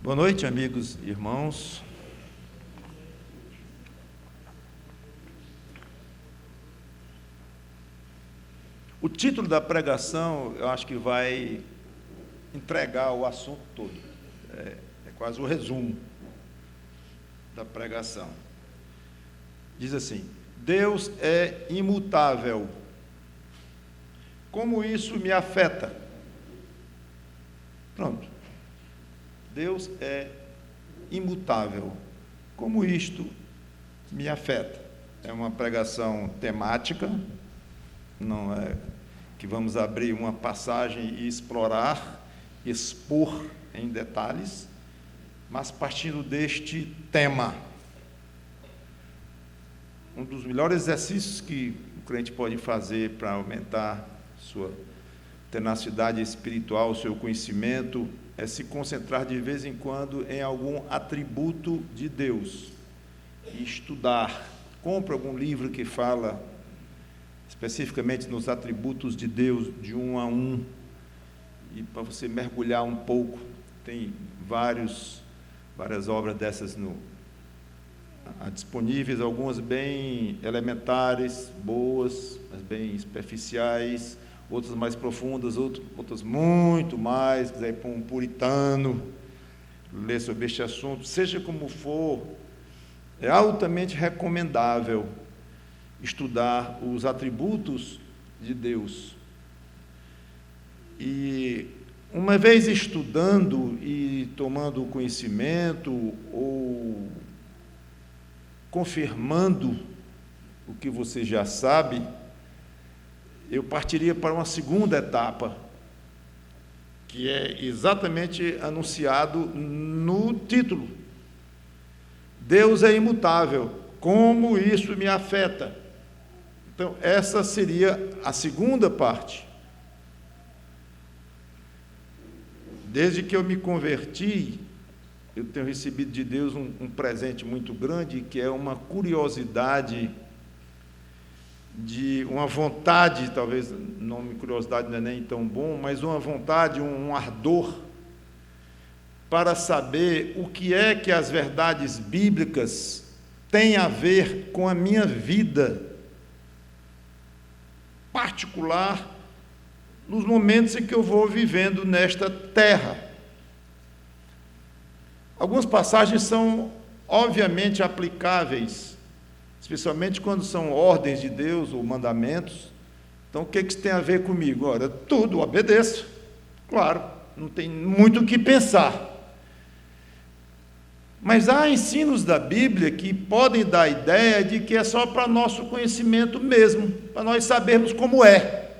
Boa noite, amigos e irmãos. O título da pregação, eu acho que vai entregar o assunto todo. É quase o resumo da pregação. Diz assim: Deus é imutável. Como isso me afeta? Pronto. Deus é imutável. Como isto me afeta? É uma pregação temática, não é que vamos abrir uma passagem e explorar, expor em detalhes, mas partindo deste tema. Um dos melhores exercícios que o crente pode fazer para aumentar sua tenacidade espiritual, seu conhecimento, é se concentrar de vez em quando em algum atributo de Deus e estudar. Compre algum livro que fala especificamente nos atributos de Deus, de um a um, e para você mergulhar um pouco. Tem várias obras dessas disponíveis, algumas bem elementares, boas, mas bem superficiais, outras mais profundas, outras muito mais. Quiser ir para um puritano ler sobre este assunto, seja como for, é altamente recomendável estudar os atributos de Deus. E uma vez estudando e tomando conhecimento ou confirmando o que você já sabe, eu partiria para uma segunda etapa, que é exatamente anunciado no título. Deus é imutável. Como isso me afeta? Então, essa seria a segunda parte. Desde que eu me converti, eu tenho recebido de Deus um presente muito grande, que é uma curiosidade, de uma vontade, talvez o nome curiosidade não é nem tão bom, mas uma vontade, um ardor, para saber o que é que as verdades bíblicas têm a ver com a minha vida particular, nos momentos em que eu vou vivendo nesta terra. Algumas passagens são obviamente aplicáveis, especialmente quando são ordens de Deus ou mandamentos. Então, o que isso tem a ver comigo? Ora, tudo, obedeço. Claro, não tem muito o que pensar. Mas há ensinos da Bíblia que podem dar a ideia de que é só para nosso conhecimento mesmo, para nós sabermos como é.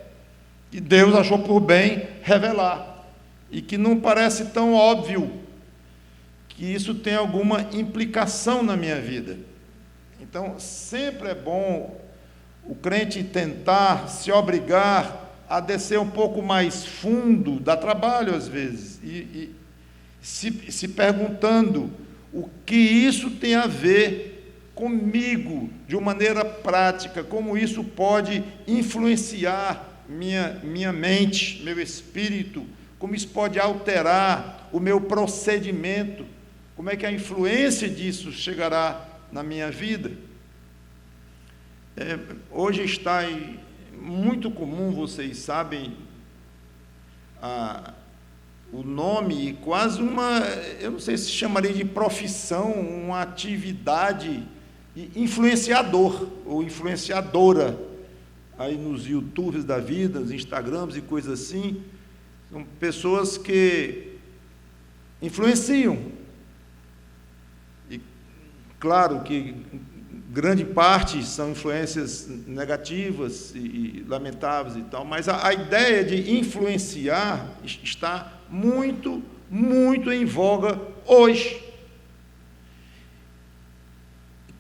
E Deus achou por bem revelar. E que não parece tão óbvio que isso tem alguma implicação na minha vida. Então, sempre é bom o crente tentar se obrigar a descer um pouco mais fundo, dá trabalho às vezes, e se perguntando o que isso tem a ver comigo, de uma maneira prática, como isso pode influenciar minha mente, meu espírito, como isso pode alterar o meu procedimento, como é que a influência disso chegará na minha vida. Hoje está muito comum, vocês sabem, o nome, quase eu não sei se chamaria de profissão, uma atividade de influenciador ou influenciadora, aí nos YouTubes da vida, nos Instagrams e coisas assim. São pessoas que influenciam. E claro que grande parte são influências negativas e lamentáveis e tal, mas a ideia de influenciar está muito, muito em voga hoje.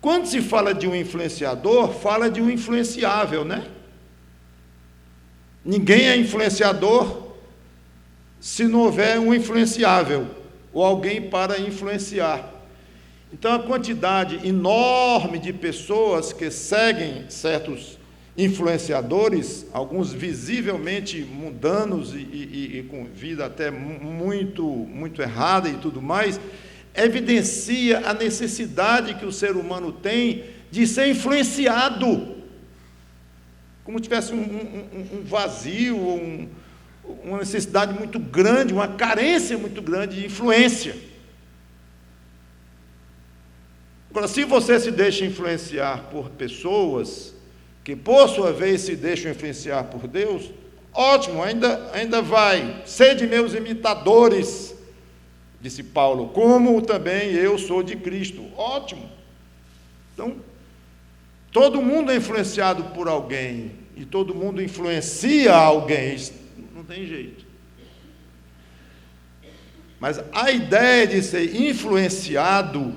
Quando se fala de um influenciador, fala de um influenciável, né? Ninguém é influenciador se não houver um influenciável, ou alguém para influenciar. Então, a quantidade enorme de pessoas que seguem certos influenciadores, alguns visivelmente mundanos e com vida até muito errada e tudo mais, evidencia a necessidade que o ser humano tem de ser influenciado, como tivesse um vazio, uma necessidade muito grande, uma carência muito grande de influência. Agora, se você se deixa influenciar por pessoas que, por sua vez, se deixam influenciar por Deus, ótimo, ainda vai. Sede meus imitadores, disse Paulo, como também eu sou de Cristo. Ótimo. Então, todo mundo é influenciado por alguém, e todo mundo influencia alguém, não tem jeito. Mas a ideia de ser influenciado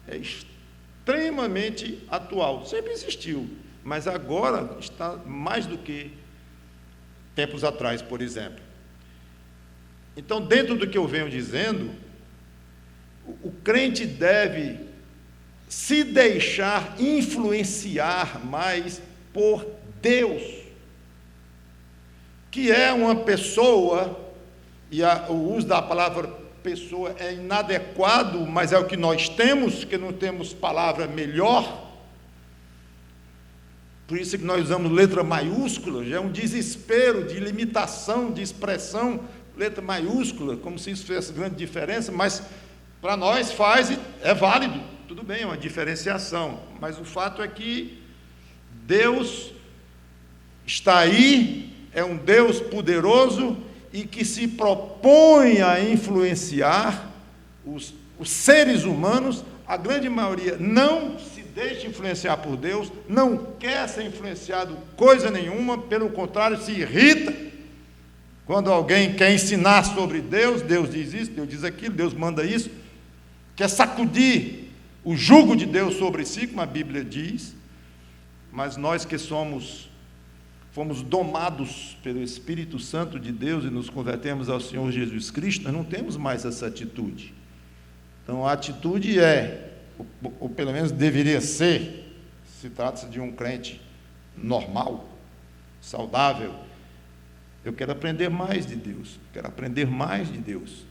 é extremamente atual, sempre existiu, mas agora está mais do que tempos atrás, por exemplo. Então, dentro do que eu venho dizendo, o crente deve se deixar influenciar mais por Deus, que é uma pessoa, e o uso da palavra pessoa é inadequado, mas é o que nós temos, que não temos palavra melhor. Por isso que nós usamos letra maiúscula, já é um desespero de limitação, de expressão, letra maiúscula, como se isso fizesse grande diferença, mas para nós faz e é válido, tudo bem, é uma diferenciação, mas o fato é que Deus está aí, é um Deus poderoso e que se propõe a influenciar os seres humanos. A grande maioria não se deixa influenciar por Deus, não quer ser influenciado coisa nenhuma, pelo contrário, se irrita quando alguém quer ensinar sobre Deus. Deus diz isso, Deus diz aquilo, Deus manda isso, quer sacudir o jugo de Deus sobre si, como a Bíblia diz. Mas nós que fomos domados pelo Espírito Santo de Deus e nos convertemos ao Senhor Jesus Cristo, nós não temos mais essa atitude. Então a atitude ou pelo menos deveria ser, se trata-se de um crente normal, saudável, eu quero aprender mais de Deus, quero aprender mais de Deus.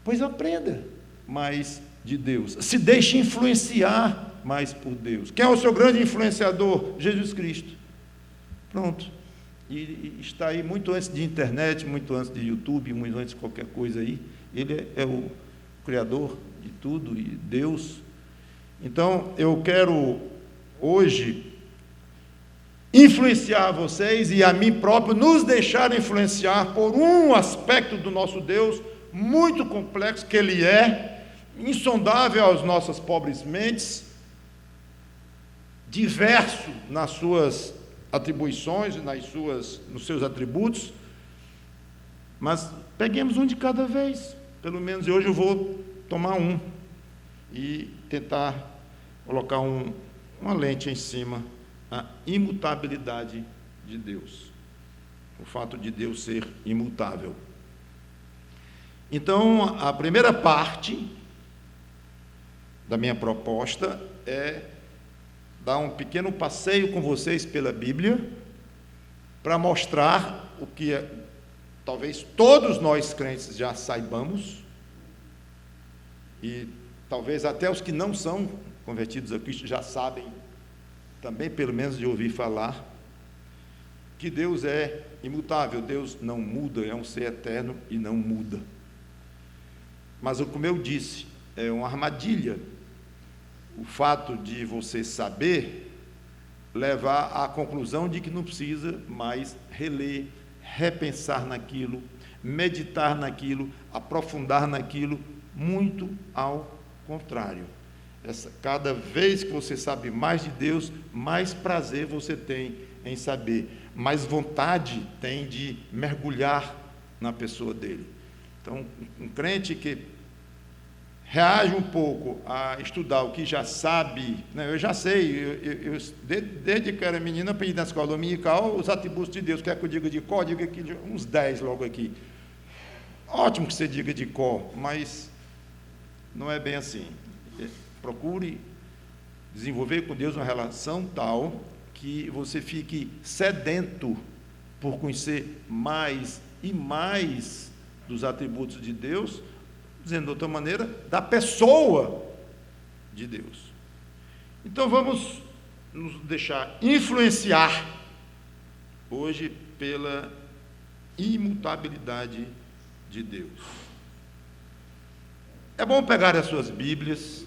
Pois aprenda mais de Deus, se deixe influenciar mais por Deus. Quem é o seu grande influenciador? Jesus Cristo. Pronto. E está aí muito antes de internet, muito antes de YouTube, muito antes de qualquer coisa aí. Ele é o Criador de tudo e Deus. Então, eu quero hoje influenciar vocês e a mim próprio, nos deixar influenciar por um aspecto do nosso Deus muito complexo, que Ele é insondável às nossas pobres mentes, diverso nas suas atribuições e nos seus atributos, mas peguemos um de cada vez. Pelo menos hoje eu vou tomar um e tentar colocar uma lente em cima, a imutabilidade de Deus, o fato de Deus ser imutável. Então, a primeira parte da minha proposta é dar um pequeno passeio com vocês pela Bíblia, para mostrar o que talvez todos nós crentes já saibamos, e talvez até os que não são convertidos a Cristo já sabem, também pelo menos de ouvir falar, que Deus é imutável, Deus não muda, é um ser eterno e não muda. Mas, como eu disse, é uma armadilha o fato de você saber levar à conclusão de que não precisa mais reler, repensar naquilo, meditar naquilo, aprofundar naquilo, muito ao contrário. Cada vez que você sabe mais de Deus, mais prazer você tem em saber, mais vontade tem de mergulhar na pessoa dele. Então, um crente que reage um pouco a estudar o que já sabe, né? Eu já sei, desde que era menina, aprendi na escola dominical os atributos de Deus. Quer que eu diga de cor? Diga aqui uns 10 logo aqui. Ótimo que você diga de cor, mas não é bem assim. Procure desenvolver com Deus uma relação tal que você fique sedento por conhecer mais e mais dos atributos de Deus, dizendo de outra maneira, da pessoa de Deus. Então vamos nos deixar influenciar hoje pela imutabilidade de Deus. É bom pegar as suas Bíblias.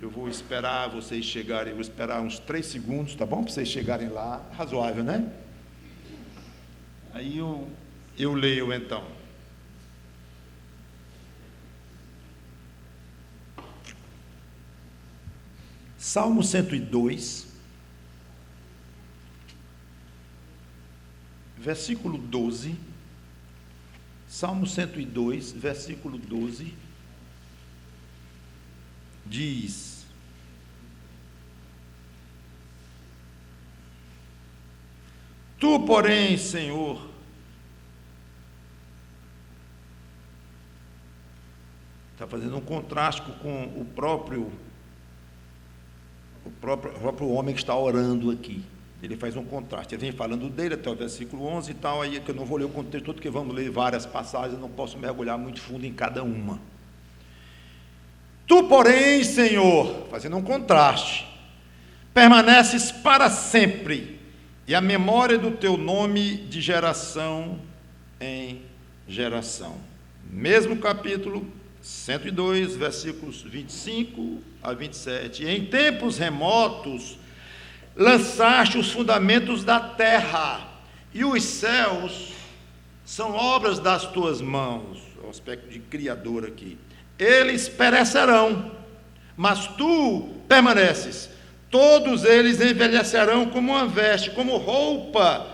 Eu vou esperar vocês chegarem, vou esperar uns 3 segundos, tá bom? Para vocês chegarem lá, razoável, né? Aí eu leio então. Salmo 102, versículo 12. Salmo 102, versículo 12. Diz: Tu, porém, Senhor, está fazendo um contraste com o próprio homem que está orando aqui. Ele faz um contraste, ele vem falando dele até o versículo 11 e tal, aí que eu não vou ler o contexto todo, porque vamos ler várias passagens, eu não posso mergulhar muito fundo em cada uma. Tu, porém, Senhor, fazendo um contraste, permaneces para sempre, e a memória do teu nome de geração em geração. Mesmo capítulo 102, versículos 25 a 27. Em tempos remotos, lançaste os fundamentos da terra, e os céus são obras das tuas mãos. O aspecto de criador aqui. Eles perecerão, mas tu permaneces. Todos eles envelhecerão como uma veste, como roupa,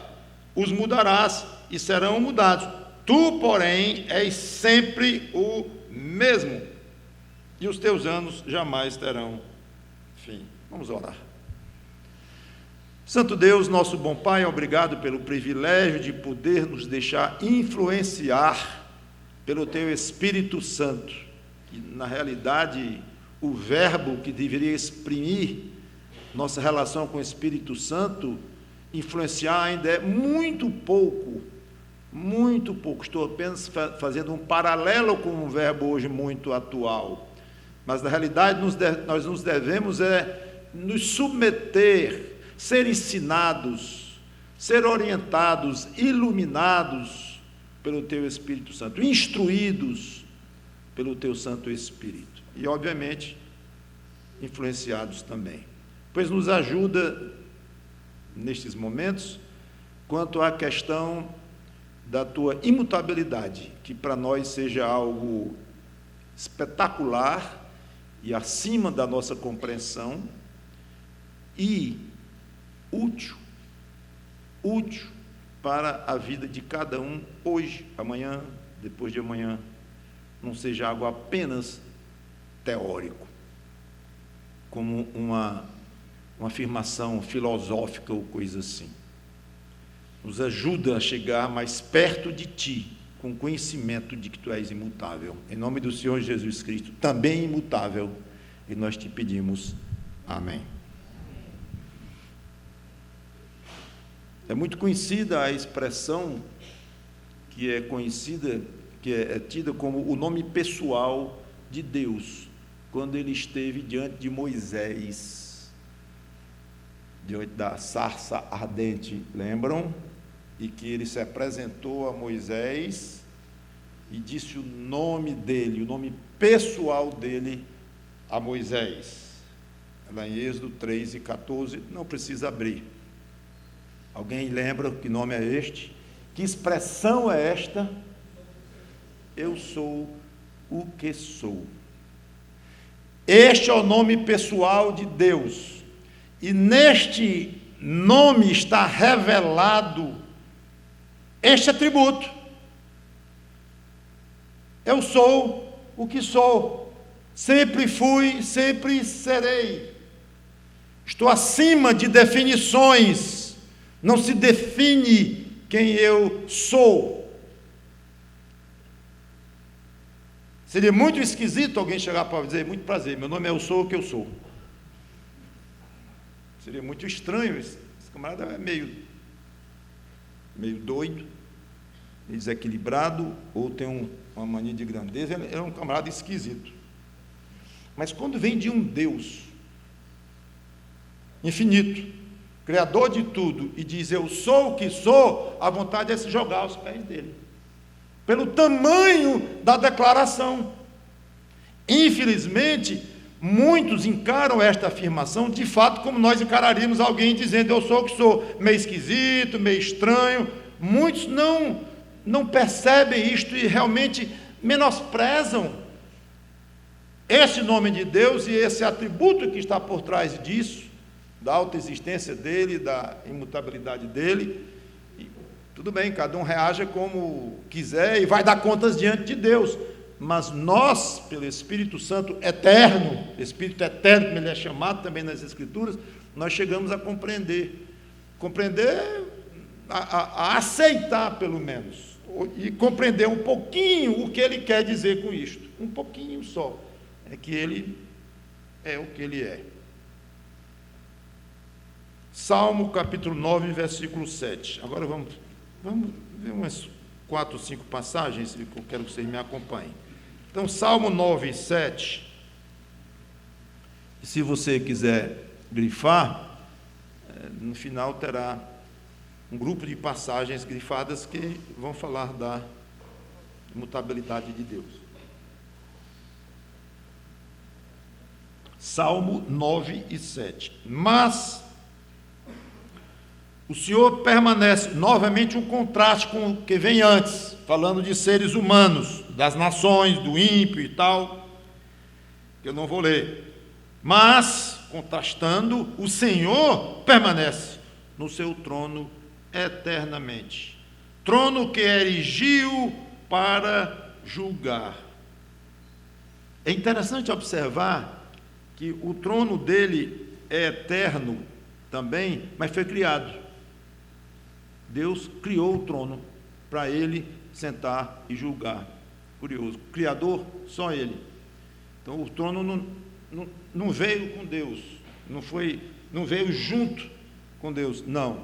os mudarás e serão mudados. Tu, porém, és sempre o mesmo, e os teus anos jamais terão fim. Vamos orar. Santo Deus, nosso bom Pai, obrigado pelo privilégio de poder nos deixar influenciar pelo teu Espírito Santo, que na realidade o verbo que deveria exprimir nossa relação com o Espírito Santo, influenciar ainda é muito pouco. Muito pouco, estou apenas fazendo um paralelo com um verbo hoje muito atual, mas na realidade nós nos devemos nos submeter, ser ensinados, ser orientados, iluminados pelo teu Espírito Santo, instruídos pelo teu Santo Espírito e obviamente influenciados também, pois nos ajuda nestes momentos quanto à questão da tua imutabilidade, que para nós seja algo espetacular e acima da nossa compreensão e útil para a vida de cada um hoje, amanhã, depois de amanhã, não seja algo apenas teórico, como uma afirmação filosófica ou coisa assim. Nos ajuda a chegar mais perto de Ti, com conhecimento de que Tu és imutável. Em nome do Senhor Jesus Cristo, também imutável, e nós te pedimos. Amém. É muito conhecida a expressão que é conhecida, que é tida como o nome pessoal de Deus, quando Ele esteve diante de Moisés, diante da sarça ardente, lembram? E que ele se apresentou a Moisés e disse o nome dele, o nome pessoal dele a Moisés. Lá em Êxodo 3 e 14, não precisa abrir. Alguém lembra que nome é este? Que expressão é esta? Eu sou o que sou. Este é o nome pessoal de Deus. E neste nome está revelado este atributo. Eu sou o que sou, sempre fui, sempre serei. Estou acima de definições, não se define quem eu sou. Seria muito esquisito alguém chegar para dizer, muito prazer, meu nome é Eu Sou o que eu sou. Seria muito estranho, esse camarada é meio doido, desequilibrado, ou tem uma mania de grandeza, ele é um camarada esquisito. Mas quando vem de um Deus infinito, Criador de tudo, e diz, eu sou o que sou, a vontade é se jogar aos pés dele, pelo tamanho da declaração. Infelizmente, muitos encaram esta afirmação, de fato, como nós encararíamos alguém dizendo, eu sou o que sou, meio esquisito, meio estranho. Muitos não percebem isto e realmente menosprezam esse nome de Deus e esse atributo que está por trás disso, da autoexistência dele, da imutabilidade dele. E, tudo bem, cada um reaja como quiser e vai dar contas diante de Deus, mas nós, pelo Espírito Santo eterno, Espírito eterno, como ele é chamado também nas Escrituras, nós chegamos a compreender, a aceitar pelo menos, e compreender um pouquinho o que ele quer dizer com isto, um pouquinho só, é que ele é o que ele é. Salmo capítulo 9, versículo 7. Agora vamos ver umas 4 ou 5 passagens, que eu quero que vocês me acompanhem. Então, Salmo 9, 7. E se você quiser grifar, no final terá um grupo de passagens grifadas que vão falar da imutabilidade de Deus. Salmo 9 e 7. Mas o Senhor permanece, novamente um contraste com o que vem antes, falando de seres humanos, das nações, do ímpio e tal, que eu não vou ler. Mas, contrastando, o Senhor permanece no seu trono eternamente. Trono que erigiu para julgar. É interessante observar que o trono dele é eterno também, mas foi criado. Deus criou o trono para ele sentar e julgar. Curioso. Criador, só ele. Então o trono não veio com Deus, não veio junto com Deus, não.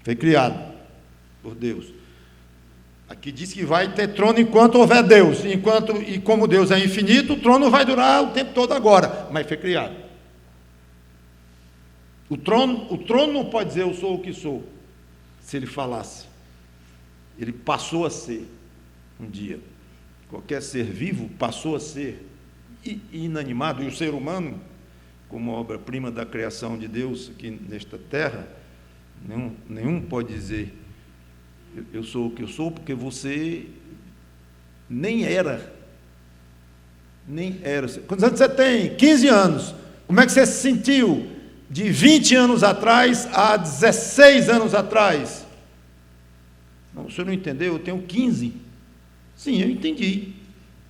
Foi criado por Deus. Aqui diz que vai ter trono enquanto houver Deus, e como Deus é infinito, o trono vai durar o tempo todo agora, mas foi criado. O trono não pode dizer eu sou o que sou. Se ele falasse, ele passou a ser um dia. Qualquer ser vivo passou a ser inanimado, e o ser humano, como obra-prima da criação de Deus aqui nesta terra, nenhum pode dizer eu sou o que eu sou, porque você nem era. Quantos anos você tem? 15 anos. Como é que você se sentiu de 20 anos atrás a 16 anos atrás? Não, o senhor não entendeu? Eu tenho 15. Sim, eu entendi.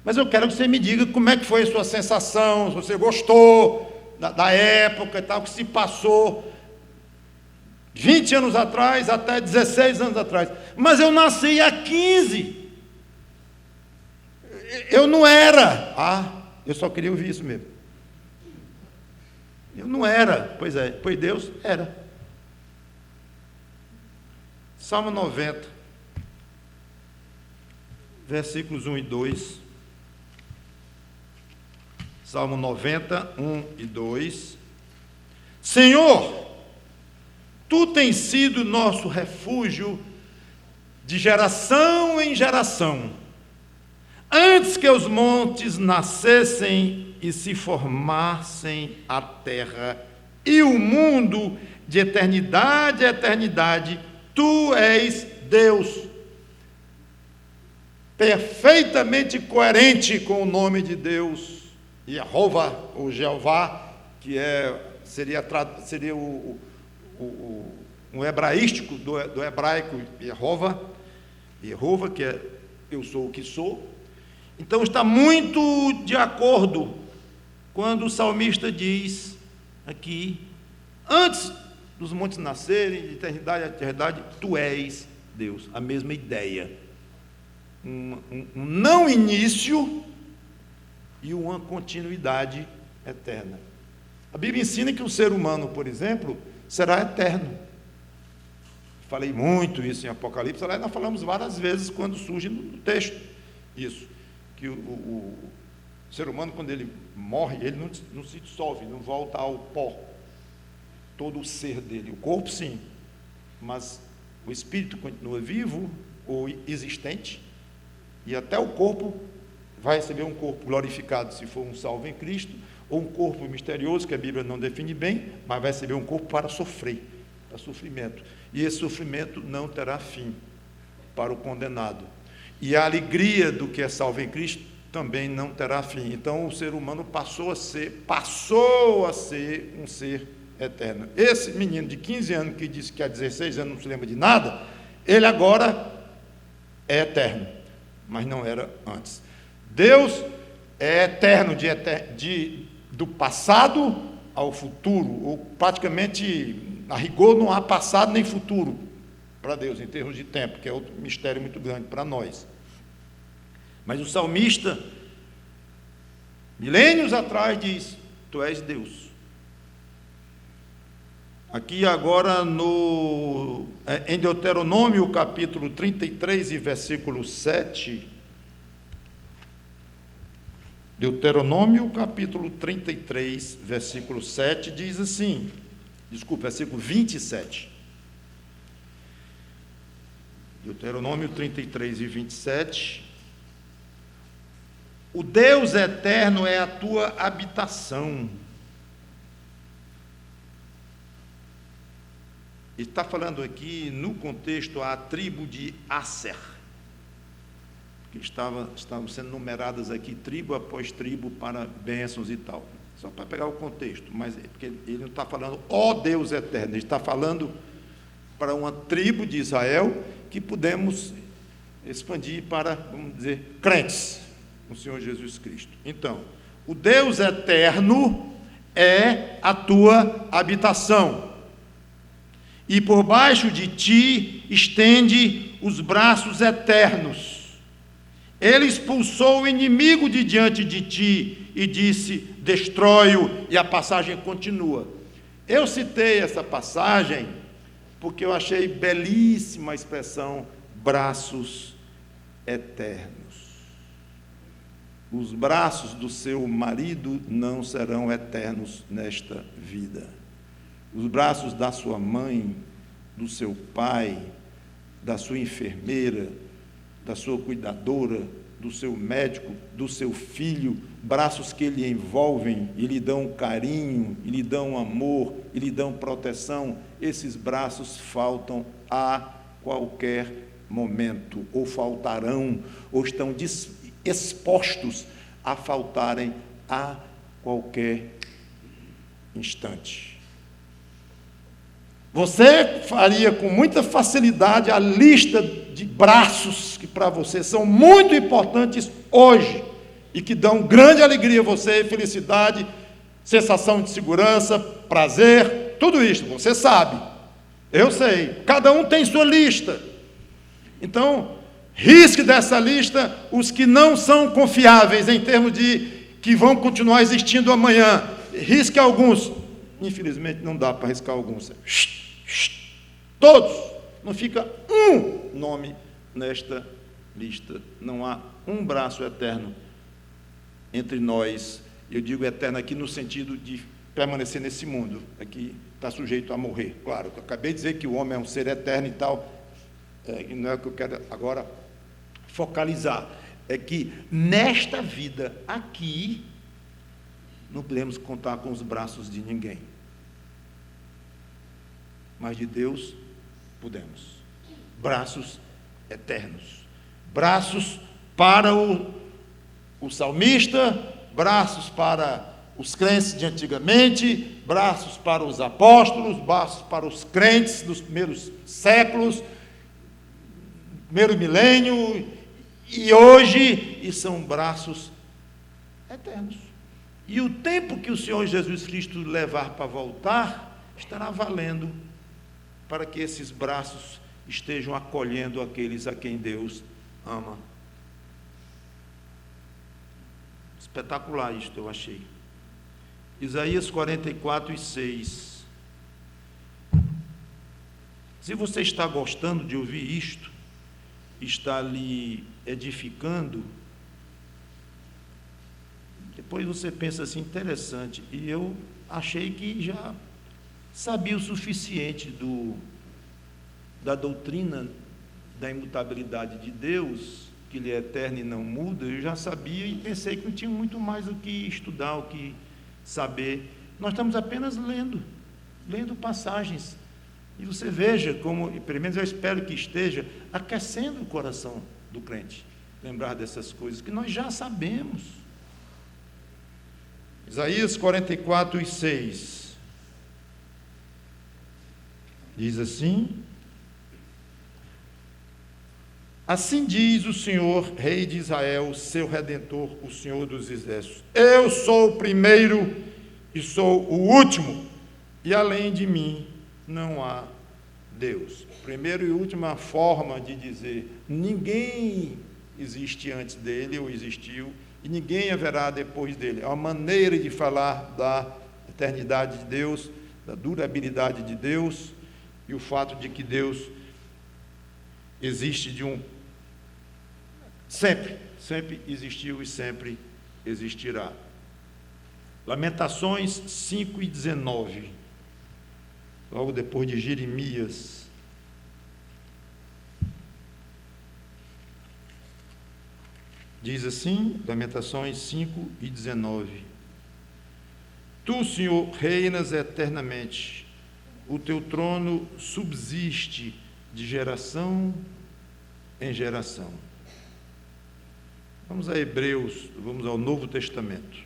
Mas eu quero que você me diga como é que foi a sua sensação, se você gostou da época e tal, que se passou 20 anos atrás até 16 anos atrás. Mas eu nasci há 15. Eu não era. Eu só queria ouvir isso mesmo. Eu não era. Pois é, pois Deus era. Salmo 90, versículos 1 e 2. Salmo 90, 1 e 2. Senhor, Tu tens sido nosso refúgio de geração em geração. Antes que os montes nascessem e se formassem a terra e o mundo, de eternidade a eternidade, Tu és Deus. Perfeitamente coerente com o nome de Deus, Jeová, ou Jeová, que seria um hebraístico do hebraico Jeová, que é eu sou o que sou. Então está muito de acordo quando o salmista diz aqui, antes dos montes nascerem, de eternidade a eternidade, Tu és Deus. A mesma ideia. Um não início e uma continuidade eterna. A Bíblia ensina que o ser humano, por exemplo, será eterno. Falei muito isso em Apocalipse, aliás, nós falamos várias vezes quando surge no texto isso, que o ser humano, quando ele morre, ele não se dissolve, não volta ao pó, todo o ser dele, o corpo sim, mas o espírito continua vivo ou existente, e até o corpo vai receber um corpo glorificado se for um salvo em Cristo, ou um corpo misterioso, que a Bíblia não define bem, mas vai receber um corpo para sofrer, para sofrimento, e esse sofrimento não terá fim para o condenado, e a alegria do que é salvo em Cristo também não terá fim. Então o ser humano passou a ser um ser eterno. Esse menino de 15 anos que disse que há 16 anos não se lembra de nada, ele agora é eterno, mas não era antes. Deus é eterno do passado ao futuro, ou praticamente, a rigor, não há passado nem futuro para Deus, em termos de tempo, que é outro mistério muito grande para nós. Mas o salmista, milênios atrás, diz: Tu és Deus. Aqui agora em Deuteronômio, capítulo 33 e versículo 7, Deuteronômio, capítulo 33, versículo 7, diz assim, versículo 27. Deuteronômio 33 e 27. O Deus eterno é a tua habitação. Ele está falando aqui, no contexto, a tribo de Asser, que estavam sendo numeradas aqui, tribo após tribo, para bênçãos e tal. Só para pegar o contexto, mas porque ele não está falando, ó Deus eterno, ele está falando para uma tribo de Israel, que podemos expandir para, vamos dizer, crentes no Senhor Jesus Cristo. Então, o Deus eterno é a tua habitação, e por baixo de ti estende os braços eternos. Ele expulsou o inimigo de diante de ti e disse: destrói-o, e a passagem continua. Eu citei essa passagem porque eu achei belíssima a expressão braços eternos. Os braços do seu marido não serão eternos nesta vida. Os braços da sua mãe, do seu pai, da sua enfermeira, da sua cuidadora, do seu médico, do seu filho, braços que lhe envolvem e lhe dão carinho, e lhe dão amor, e lhe dão proteção, esses braços faltam a qualquer momento, ou faltarão, ou estão expostos a faltarem a qualquer instante. Você faria com muita facilidade a lista de braços que para você são muito importantes hoje e que dão grande alegria a você, felicidade, sensação de segurança, prazer, tudo isso, você sabe, eu sei, cada um tem sua lista. Então, risque dessa lista os que não são confiáveis em termos de que vão continuar existindo amanhã. Risque alguns, infelizmente não dá para riscar alguns. Todos, não fica um nome nesta lista, não há um braço eterno entre nós. Eu digo eterno aqui no sentido de permanecer nesse mundo, aqui está sujeito a morrer. Claro, eu acabei de dizer que o homem é um ser eterno e tal, e não é o que eu quero agora focalizar, é que nesta vida aqui não podemos contar com os braços de ninguém, mas de Deus podemos. Braços eternos, braços para o salmista, braços para os crentes de antigamente, braços para os apóstolos, braços para os crentes dos primeiros séculos, primeiro milênio, e hoje, e são braços eternos. E o tempo que o Senhor Jesus Cristo levar para voltar, estará valendo para que esses braços estejam acolhendo aqueles a quem Deus ama. Espetacular isto, eu achei. Isaías 44:6. Se você está gostando de ouvir isto, está lhe edificando, depois você pensa assim, interessante, e eu achei que já sabia o suficiente da doutrina da imutabilidade de Deus, que Ele é eterno e não muda. Eu já sabia e pensei que não tinha muito mais o que estudar, o que saber. Nós estamos apenas lendo passagens, e você veja como, e pelo menos eu espero que esteja aquecendo o coração do crente, lembrar dessas coisas que nós já sabemos. Isaías 44:6 diz assim: assim diz o Senhor, Rei de Israel, seu Redentor, o Senhor dos Exércitos: eu sou o primeiro e sou o último, e além de mim não há Deus. Primeiro e última forma de dizer: ninguém existe antes dele, ou existiu, e ninguém haverá depois dele. É uma maneira de falar da eternidade de Deus, da durabilidade de Deus, e o fato de que Deus existe sempre existiu e sempre existirá. Lamentações 5:19, logo depois de Jeremias. Diz assim, Lamentações 5:19: tu, Senhor, reinas eternamente, o teu trono subsiste de geração em geração. Vamos a Hebreus, vamos ao Novo Testamento.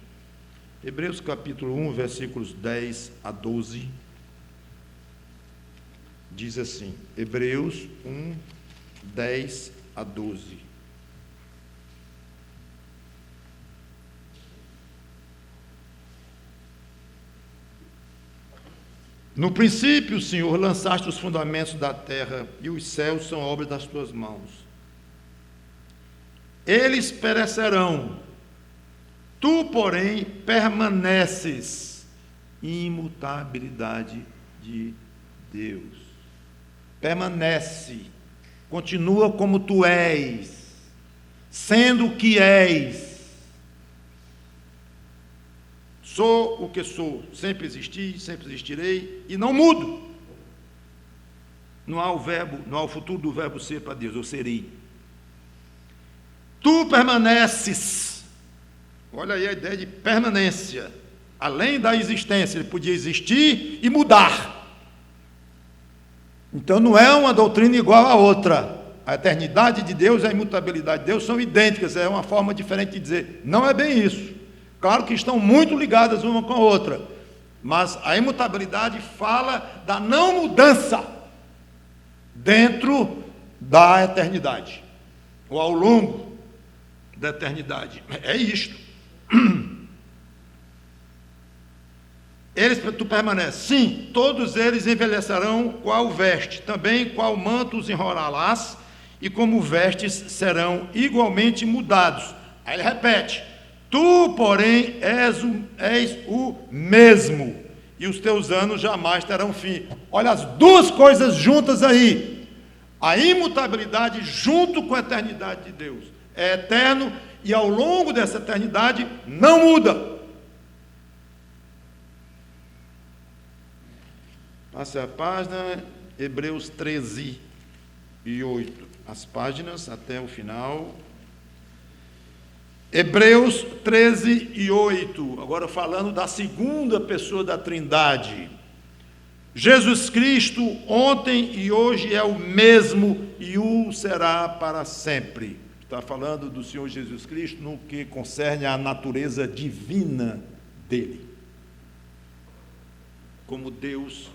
Hebreus capítulo 1, versículos 10 a 12. Diz assim, Hebreus 1, 10 a 12. No princípio, Senhor, lançaste os fundamentos da terra, e os céus são obras das tuas mãos. Eles perecerão, tu, porém, permaneces. Imutabilidade de Deus. Permanece, continua como tu és, sendo o que és. Sou o que sou, sempre existi, sempre existirei, e não mudo. Não há o futuro do verbo ser para Deus, eu serei. Tu permaneces. Olha aí a ideia de permanência. Além da existência, ele podia existir e mudar. Então não é uma doutrina igual a outra. A eternidade de Deus e a imutabilidade de Deus são idênticas, é uma forma diferente de dizer. Não é bem isso. Claro que estão muito ligadas uma com a outra, mas a imutabilidade fala da não mudança dentro da eternidade, ou ao longo da eternidade. É isto. Tu permaneces. Sim, todos eles envelhecerão qual veste, também qual manto os enrolarás, e como vestes serão igualmente mudados. Aí ele repete: tu, porém, és o mesmo, e os teus anos jamais terão fim. Olha as duas coisas juntas aí. A imutabilidade junto com a eternidade de Deus. É eterno e ao longo dessa eternidade não muda. Passe a página, Hebreus 13:8. As páginas até o final. Hebreus 13:8, agora falando da segunda pessoa da Trindade. Jesus Cristo ontem e hoje é o mesmo e o será para sempre. Está falando do Senhor Jesus Cristo no que concerne à natureza divina dele, como Deus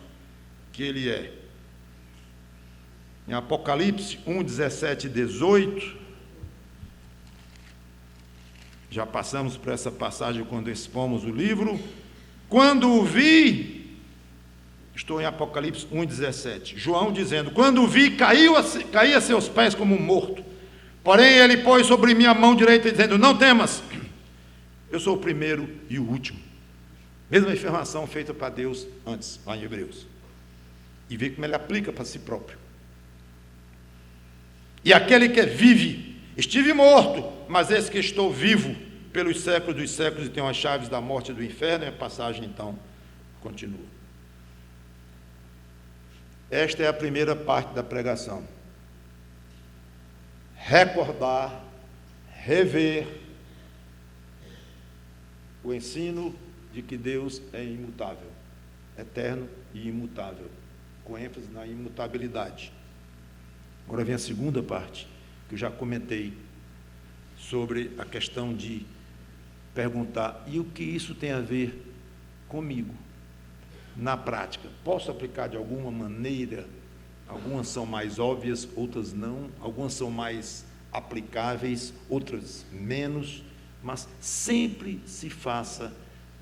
que ele é. Em Apocalipse 1:17 e 18, já passamos por essa passagem quando expomos o livro. Quando o vi, estou em Apocalipse 1:17, João dizendo: quando o vi, caí a seus pés como morto. Porém ele pôs sobre mim a mão direita, dizendo: não temas, eu sou o primeiro e o último, Mesma afirmação feita para Deus antes, lá em Hebreus. E vê como ele aplica para si próprio. E aquele que vive, estive morto, mas eis que estou vivo pelos séculos dos séculos e tenho as chaves da morte e do inferno. E a passagem então continua. Esta é a primeira parte da pregação. Recordar, rever o ensino de que Deus é imutável, eterno e imutável, com ênfase na imutabilidade. Agora vem a segunda parte, que eu já comentei, sobre a questão de perguntar, e o que isso tem a ver comigo? Na prática, posso aplicar de alguma maneira? Algumas são mais óbvias, outras não. Algumas são mais aplicáveis, outras menos. Mas sempre se faça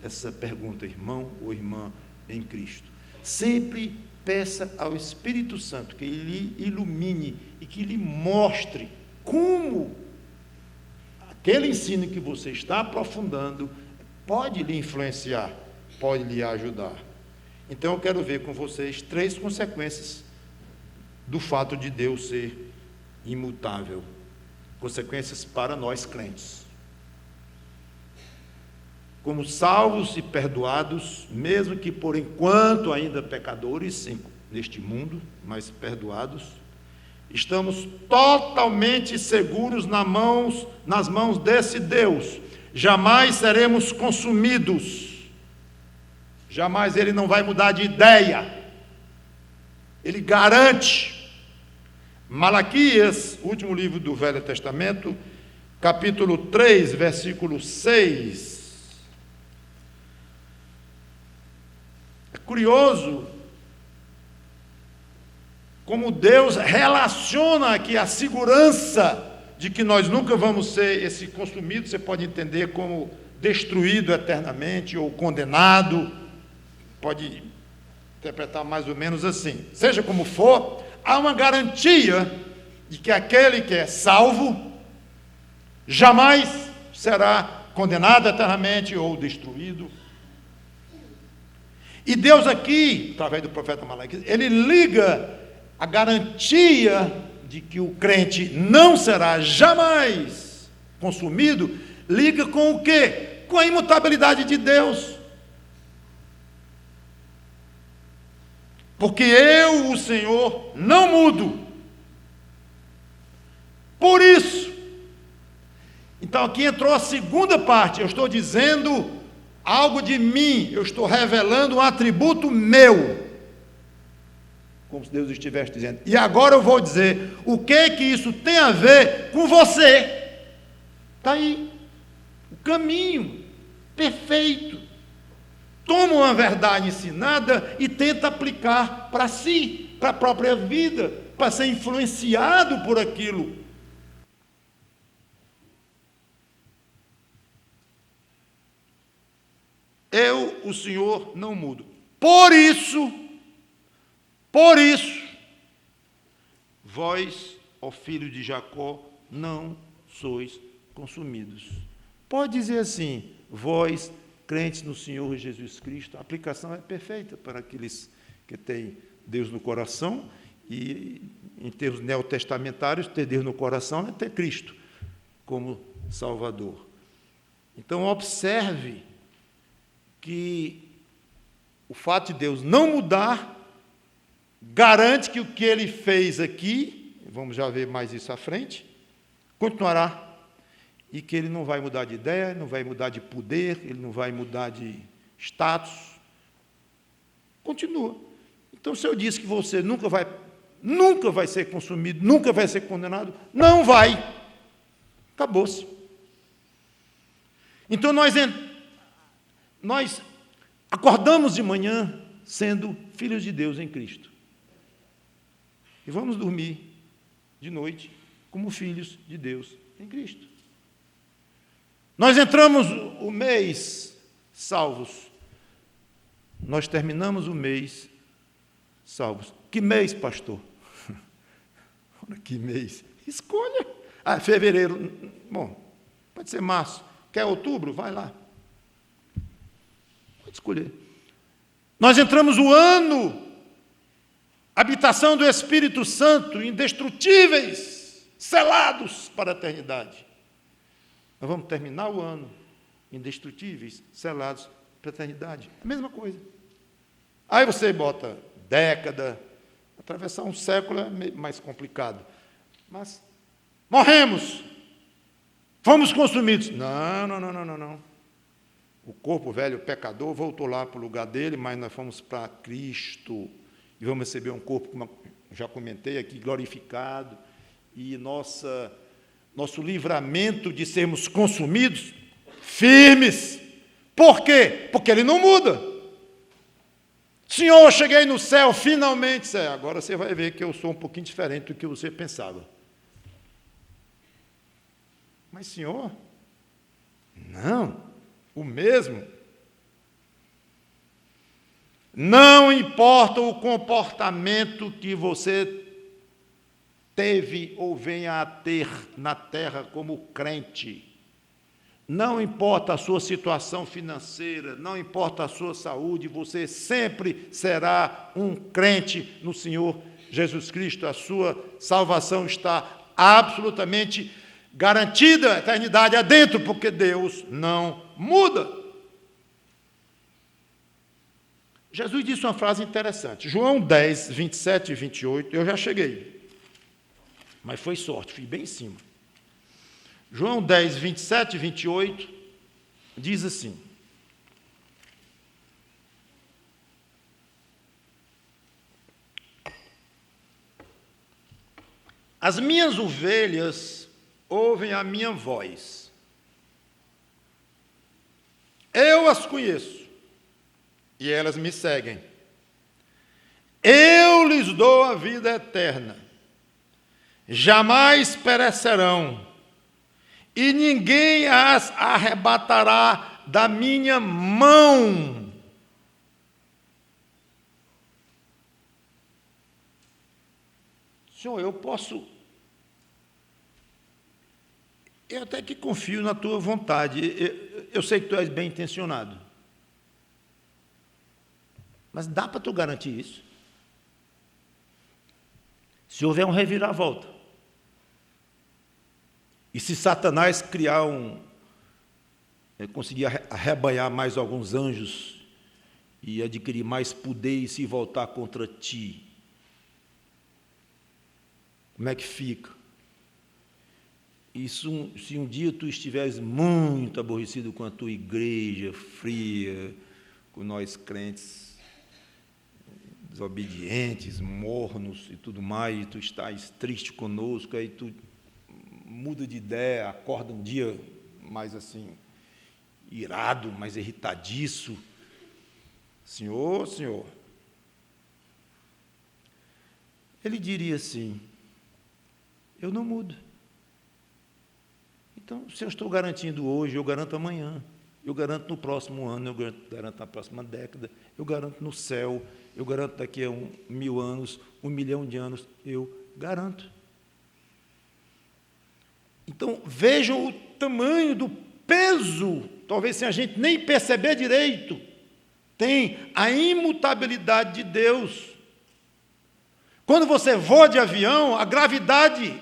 essa pergunta, irmão ou irmã em Cristo. Sempre peça ao Espírito Santo que Ele ilumine e que lhe mostre como aquele ensino que você está aprofundando pode lhe influenciar, pode lhe ajudar. Então eu quero ver com vocês 3 consequências do fato de Deus ser imutável. Consequências para nós crentes. Como salvos e perdoados, mesmo que por enquanto ainda pecadores neste mundo, mas perdoados, estamos totalmente seguros nas mãos desse Deus. Jamais seremos consumidos. Jamais Ele não vai mudar de ideia. Ele garante. Malaquias, último livro do Velho Testamento, capítulo 3, versículo 6. É curioso como Deus relaciona aqui a segurança de que nós nunca vamos ser esse consumido, você pode entender como destruído eternamente ou condenado, pode interpretar mais ou menos assim. Seja como for, há uma garantia de que aquele que é salvo jamais será condenado eternamente ou destruído. E Deus aqui, através do profeta Malaquias, ele liga a garantia de que o crente não será jamais consumido, liga com o quê? Com a imutabilidade de Deus. Porque eu, o Senhor, não mudo. Por isso, então aqui entrou a segunda parte, eu estou dizendo algo de mim, eu estou revelando um atributo meu, como se Deus estivesse dizendo, e agora eu vou dizer, o que isso tem a ver com você? Está aí, o caminho perfeito. Toma uma verdade ensinada e tenta aplicar para si, para a própria vida, para ser influenciado por aquilo. Eu, o Senhor, não mudo. Por isso, vós, ó filho de Jacó, não sois consumidos. Pode dizer assim, vós, crentes no Senhor Jesus Cristo, a aplicação é perfeita para aqueles que têm Deus no coração, e em termos neotestamentários, ter Deus no coração é ter Cristo como Salvador. Então, observe que o fato de Deus não mudar garante que o que Ele fez aqui, vamos já ver mais isso à frente, continuará. E que Ele não vai mudar de ideia, não vai mudar de poder, Ele não vai mudar de status. Continua. Então, se eu disse que você nunca vai ser consumido, nunca vai ser condenado, não vai. Acabou-se. Então, nós acordamos de manhã sendo filhos de Deus em Cristo. E vamos dormir de noite como filhos de Deus em Cristo. Nós entramos o mês salvos. Nós terminamos o mês salvos. Que mês, pastor? Que mês? Escolha. Fevereiro. Bom, pode ser março. Quer outubro? Vai lá. Pode escolher. Nós entramos o ano, habitação do Espírito Santo, indestrutíveis, selados para a eternidade. Nós vamos terminar o ano, indestrutíveis, selados para a eternidade. A mesma coisa. Aí você bota década, atravessar um século é mais complicado. Mas morremos, fomos consumidos. Não. O corpo velho, o pecador, voltou lá para o lugar dele, mas nós fomos para Cristo. E vamos receber um corpo, como já comentei aqui, glorificado. E nosso livramento de sermos consumidos, firmes. Por quê? Porque ele não muda. Senhor, eu cheguei no céu, finalmente. Agora você vai ver que eu sou um pouquinho diferente do que você pensava. Mas, Senhor, não, o mesmo. Não importa o comportamento que você teve ou venha a ter na terra como crente. Não importa a sua situação financeira, não importa a sua saúde, você sempre será um crente no Senhor Jesus Cristo. A sua salvação está absolutamente garantida, a eternidade adentro, porque Deus não muda. Jesus disse uma frase interessante. João 10, 27 e 28, eu já cheguei. Mas foi sorte, fui bem em cima. João 10, 27 e 28, diz assim: as minhas ovelhas ouvem a minha voz. Eu as conheço, e elas me seguem. Eu lhes dou a vida eterna. Jamais perecerão, e ninguém as arrebatará da minha mão. Senhor, eu até que confio na tua vontade, eu sei que tu és bem intencionado, mas dá para tu garantir isso? Se houver um reviravolta, e se Satanás criar conseguir arrebanhar mais alguns anjos e adquirir mais poder e se voltar contra ti, como é que fica? Se um dia tu estiveres muito aborrecido com a tua igreja fria, com nós crentes desobedientes, mornos e tudo mais, e tu estás triste conosco, aí tu muda de ideia, acorda um dia mais assim, irado, mais irritadiço. Senhor, ele diria assim: eu não mudo. Então, se eu estou garantindo hoje, eu garanto amanhã, eu garanto no próximo ano, eu garanto na próxima década, eu garanto no céu, eu garanto daqui a 1000 anos, 1 milhão de anos, eu garanto. Então, vejam o tamanho do peso, talvez sem a gente nem perceber direito, tem a imutabilidade de Deus. Quando você voa de avião, a gravidade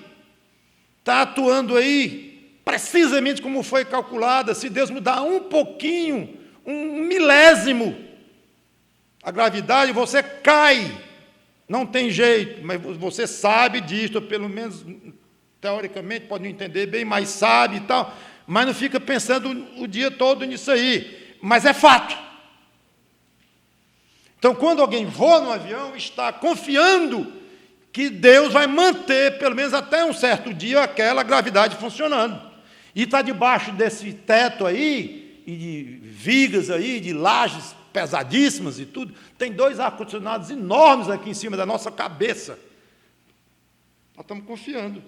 está atuando aí, precisamente como foi calculada. Se Deus mudar um pouquinho, um milésimo, a gravidade, você cai. Não tem jeito, mas você sabe disso, pelo menos teoricamente, pode não entender bem, mas sabe e tal, mas não fica pensando o dia todo nisso aí. Mas é fato. Então, quando alguém voa no avião, está confiando que Deus vai manter, pelo menos até um certo dia, aquela gravidade funcionando. E está debaixo desse teto aí, e de vigas aí, de lajes pesadíssimas e tudo, tem 2 ar-condicionados enormes aqui em cima da nossa cabeça. Nós estamos confiando.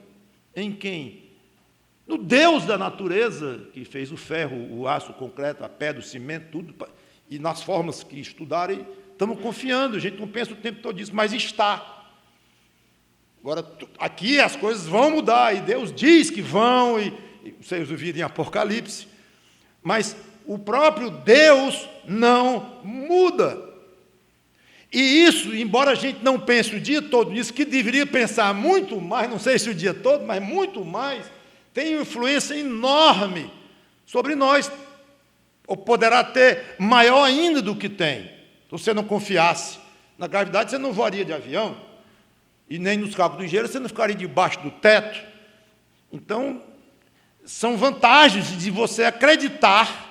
Em quem? No Deus da natureza, que fez o ferro, o aço, o concreto, a pedra, o cimento, tudo, e nas formas que estudarem, estamos confiando. A gente não pensa o tempo todo disso, mas está. Agora, aqui as coisas vão mudar, e Deus diz que vão, e vocês ouviram em Apocalipse, mas o próprio Deus não muda. E isso, embora a gente não pense o dia todo nisso, que deveria pensar muito mais, não sei se o dia todo, mas muito mais, tem uma influência enorme sobre nós, ou poderá ter maior ainda do que tem. Se você não confiasse na gravidade, você não voaria de avião, e nem nos cálculos do engenheiro, você não ficaria debaixo do teto. Então, são vantagens de você acreditar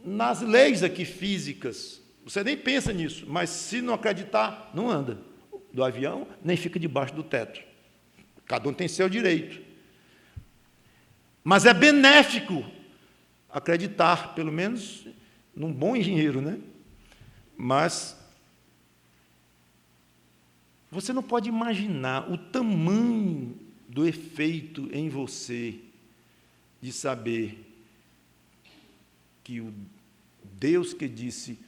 nas leis aqui físicas. Você nem pensa nisso, mas se não acreditar, não anda do avião, nem fica debaixo do teto. Cada um tem seu direito. Mas é benéfico acreditar, pelo menos num bom engenheiro, né? Mas você não pode imaginar o tamanho do efeito em você de saber que o Deus que disse: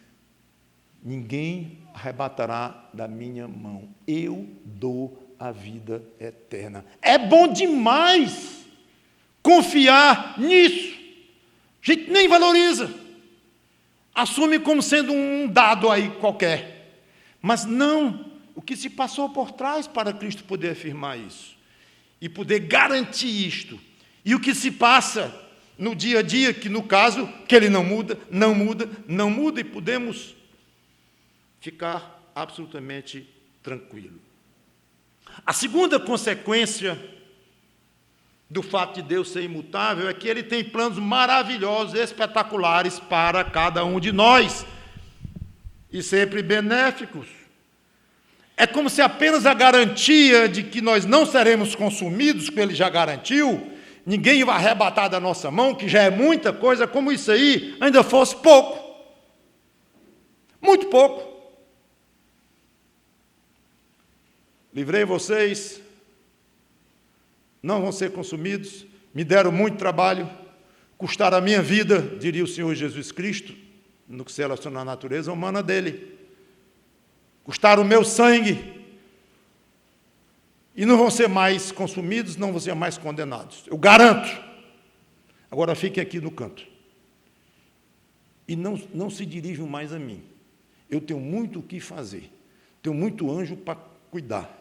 ninguém arrebatará da minha mão, eu dou a vida eterna. É bom demais confiar nisso. A gente nem valoriza, assume como sendo um dado aí qualquer, mas não, o que se passou por trás para Cristo poder afirmar isso e poder garantir isto, e o que se passa no dia a dia, que no caso, que ele não muda, não muda, não muda, e podemos ficar absolutamente tranquilo. A segunda consequência do fato de Deus ser imutável é que Ele tem planos maravilhosos, espetaculares para cada um de nós, e sempre benéficos. É como se apenas a garantia de que nós não seremos consumidos, que Ele já garantiu, ninguém vai arrebatar da nossa mão, que já é muita coisa, como isso aí ainda fosse pouco. Muito pouco. Livrei vocês, não vão ser consumidos, me deram muito trabalho, custaram a minha vida, diria o Senhor Jesus Cristo, no que se relaciona à natureza humana dele. Custaram o meu sangue, e não vão ser mais consumidos, não vão ser mais condenados. Eu garanto. Agora fiquem aqui no canto. E não se dirijam mais a mim. Eu tenho muito o que fazer. Tenho muito anjo para cuidar.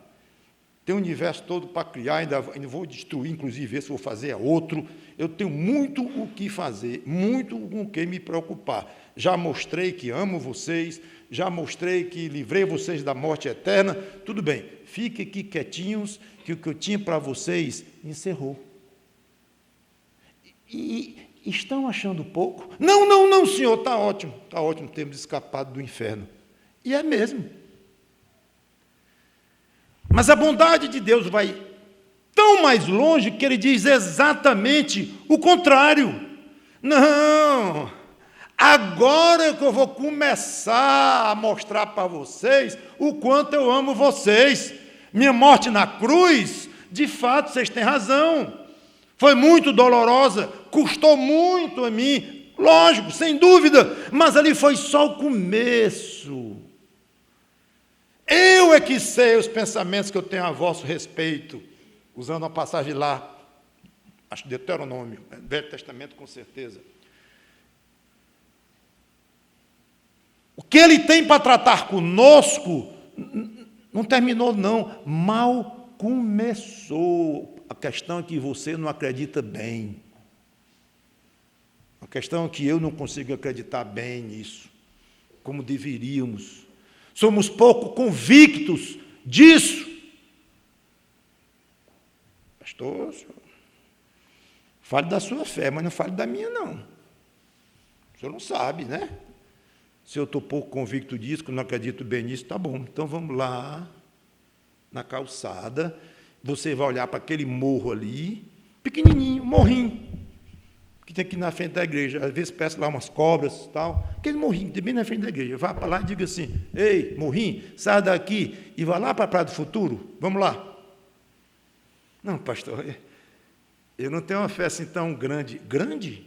Tenho o universo todo para criar, ainda vou destruir, inclusive, esse vou fazer outro. Eu tenho muito o que fazer, muito com o que me preocupar. Já mostrei que amo vocês, já mostrei que livrei vocês da morte eterna. Tudo bem, fiquem aqui quietinhos, que o que eu tinha para vocês encerrou. E estão achando pouco? Não, senhor, está ótimo, temos escapado do inferno. E é mesmo. Mas a bondade de Deus vai tão mais longe que Ele diz exatamente o contrário. Não, agora que eu vou começar a mostrar para vocês o quanto eu amo vocês. Minha morte na cruz, de fato, vocês têm razão. Foi muito dolorosa, custou muito a mim, lógico, sem dúvida, mas ali foi só o começo. Eu é que sei os pensamentos que eu tenho a vosso respeito, usando uma passagem lá, acho que Deuteronômio, Velho Testamento com certeza. O que Ele tem para tratar conosco, não terminou não, mal começou. A questão é que você não acredita bem. A questão é que eu não consigo acreditar bem nisso, como deveríamos. Somos pouco convictos disso. Pastor, fale da sua fé, mas não fale da minha, não. O senhor não sabe, né? Se eu estou pouco convicto disso, que eu não acredito bem nisso, tá bom. Então vamos lá, na calçada, você vai olhar para aquele morro ali, pequenininho, morrinho, que tem aqui na frente da igreja, às vezes peço lá umas cobras e tal, aquele morrinho, tem bem na frente da igreja, vá para lá e diga assim: ei, morrinho, sai daqui e vá lá para a Praia do Futuro, vamos lá. Não, pastor, eu não tenho uma fé assim tão grande. Grande?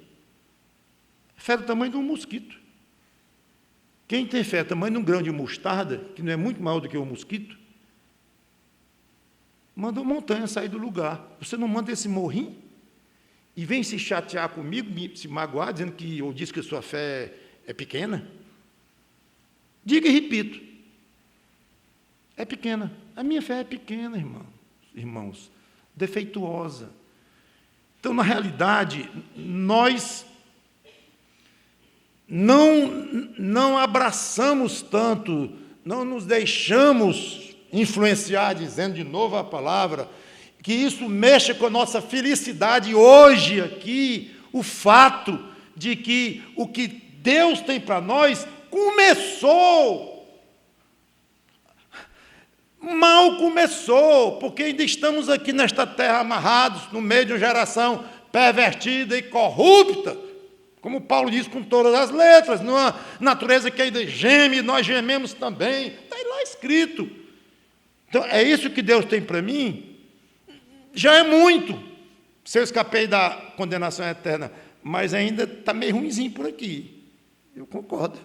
Fé do tamanho de um mosquito. Quem tem fé do tamanho de um grão de mostarda, que não é muito maior do que um mosquito, manda uma montanha sair do lugar. Você não manda esse morrinho? e vem se chatear comigo, se magoar, dizendo que eu disse que a sua fé é pequena, diga e repito, é pequena. A minha fé é pequena, irmãos, defeituosa. Então, na realidade, nós não abraçamos tanto, não nos deixamos influenciar, dizendo de novo a palavra, que isso mexa com a nossa felicidade hoje aqui, o fato de que o que Deus tem para nós começou. Mal começou, porque ainda estamos aqui nesta terra amarrados, no meio de uma geração pervertida e corrupta, como Paulo diz com todas as letras, numa natureza que ainda geme, nós gememos também, está lá escrito. Então, é isso que Deus tem para mim? Já é muito, se eu escapei da condenação eterna, mas ainda está meio ruimzinho por aqui. Eu concordo.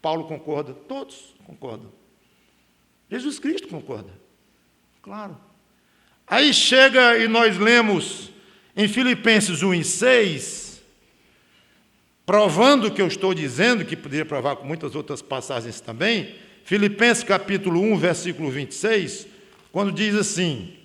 Paulo concorda, todos concordam. Jesus Cristo concorda, claro. Aí chega e nós lemos em Filipenses 1:6, provando o que eu estou dizendo, que poderia provar com muitas outras passagens também, Filipenses capítulo 1, versículo 26, quando diz assim,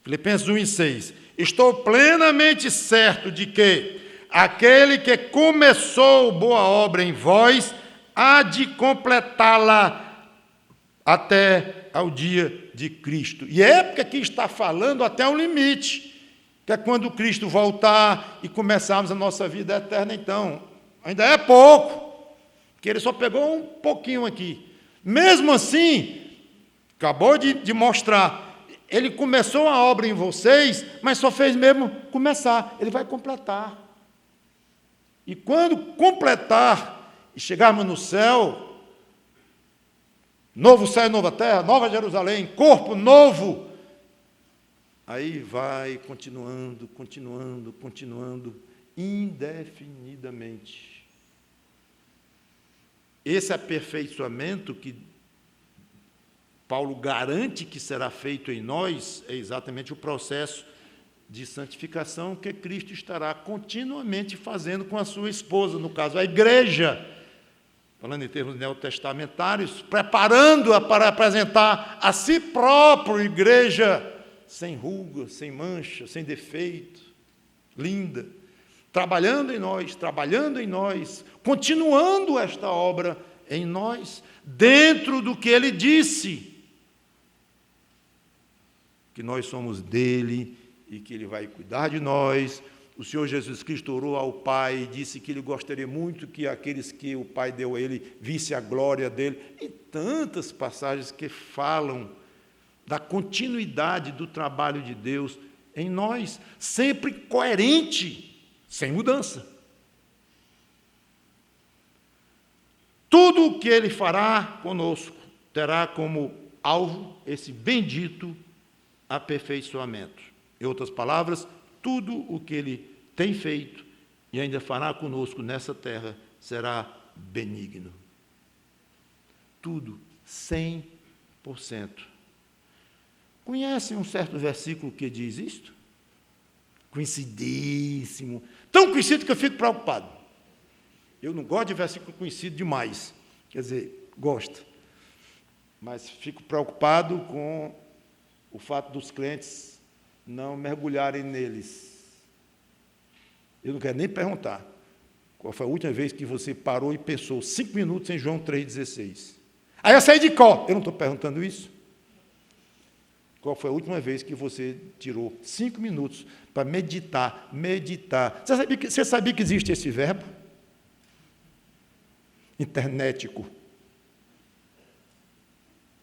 Filipenses 1:6, estou plenamente certo de que aquele que começou boa obra em vós, há de completá-la até ao dia de Cristo. E é porque aqui está falando até um limite, que é quando Cristo voltar e começarmos a nossa vida eterna, então. Ainda é pouco, que ele só pegou um pouquinho aqui. Mesmo assim, acabou de mostrar, ele começou a obra em vocês, mas só fez mesmo começar, ele vai completar. E quando completar, e chegarmos no céu, novo céu e nova terra, nova Jerusalém, corpo novo, aí vai continuando, indefinidamente. Esse aperfeiçoamento que Paulo garante que será feito em nós é exatamente o processo de santificação que Cristo estará continuamente fazendo com a sua esposa, no caso, a igreja, falando em termos neotestamentários, preparando-a para apresentar a si próprio igreja sem ruga, sem mancha, sem defeito, linda, trabalhando em nós, continuando esta obra em nós, dentro do que ele disse, que nós somos dele e que ele vai cuidar de nós. O Senhor Jesus Cristo orou ao Pai e disse que ele gostaria muito que aqueles que o Pai deu a ele visse a glória dele. E tantas passagens que falam da continuidade do trabalho de Deus em nós, sempre coerente, sem mudança. Tudo o que ele fará conosco terá como alvo esse bendito aperfeiçoamento. Em outras palavras, tudo o que ele tem feito e ainda fará conosco nessa terra será benigno. Tudo, 100%. Conhecem um certo versículo que diz isto? Conhecidíssimo. Tão conhecido que eu fico preocupado. Eu não gosto de versículo conhecido demais. Quer dizer, gosto. Mas fico preocupado com o fato dos crentes não mergulharem neles. Eu não quero nem perguntar qual foi a última vez que você parou e pensou 5 minutos em João 3,16. Aí eu saí de cor. Eu não estou perguntando isso. Qual foi a última vez que você tirou 5 minutos para meditar? Você sabia que existe esse verbo? Internetico.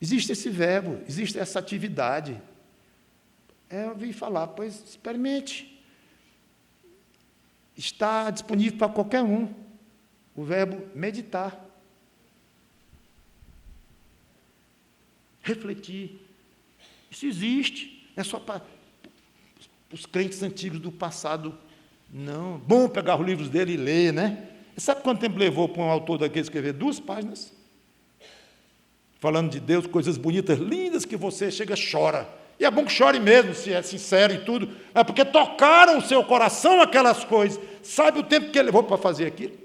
Existe esse verbo, existe essa atividade. Eu ouvi falar, pois experimente. Está disponível para qualquer um. O verbo meditar. Refletir. Isso existe. Não é só para os crentes antigos do passado, não. Bom pegar os livros dele e ler, né? Sabe quanto tempo levou para um autor daquele escrever 2 páginas? Falando de Deus, coisas bonitas, lindas, que você chega e chora. E é bom que chore mesmo, se é sincero e tudo. É porque tocaram o seu coração aquelas coisas. Sabe o tempo que ele levou para fazer aquilo?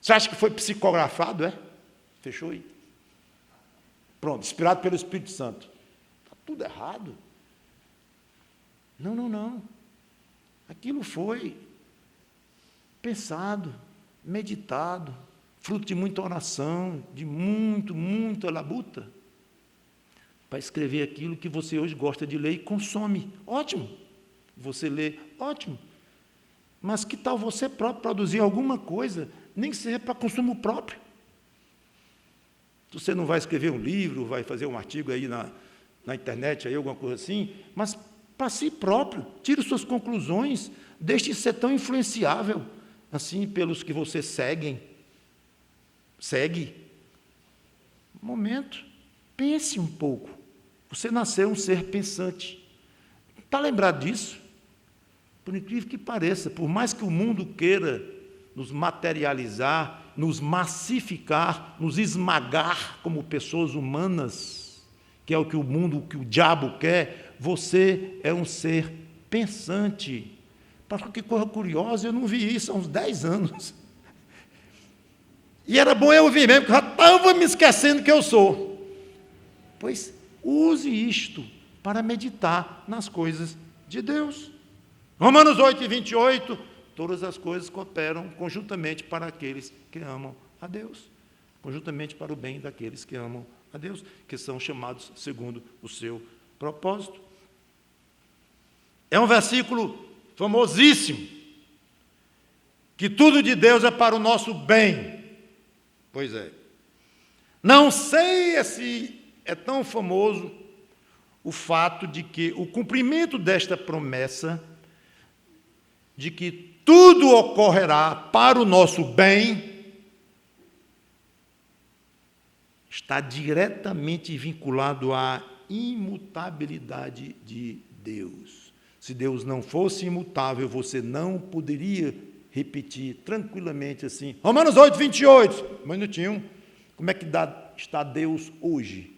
Você acha que foi psicografado, é? Fechou aí. Pronto, inspirado pelo Espírito Santo. Está tudo errado. Não, não, não. Aquilo foi pensado, meditado, fruto de muita oração, de muita labuta, para escrever aquilo que você hoje gosta de ler e consome. Ótimo. Você lê, ótimo. Mas que tal você próprio produzir alguma coisa, nem que seja para consumo próprio? Você não vai escrever um livro, vai fazer um artigo aí na internet, aí, alguma coisa assim, mas para si próprio, tire suas conclusões, deixe de ser tão influenciável assim pelos que você segue. Momento, pense um pouco. Você nasceu um ser pensante. Está lembrado disso? Por incrível que pareça, por mais que o mundo queira nos materializar, nos massificar, nos esmagar como pessoas humanas, que é o que o mundo, o que o diabo quer, você é um ser pensante. Para que coisa curiosa, eu não vi isso há uns 10 anos. E era bom eu ouvir mesmo, porque eu já estava me esquecendo que eu sou. Pois use isto para meditar nas coisas de Deus. Romanos 8:28, todas as coisas cooperam conjuntamente para aqueles que amam a Deus. Conjuntamente para o bem daqueles que amam a Deus, que são chamados segundo o seu propósito. É um versículo famosíssimo, que tudo de Deus é para o nosso bem. Pois é. Não sei se é tão famoso o fato de que o cumprimento desta promessa, de que tudo ocorrerá para o nosso bem, está diretamente vinculado à imutabilidade de Deus. Se Deus não fosse imutável, você não poderia repetir tranquilamente assim. Romanos 8:28. Um minutinho. Como é que está Deus hoje?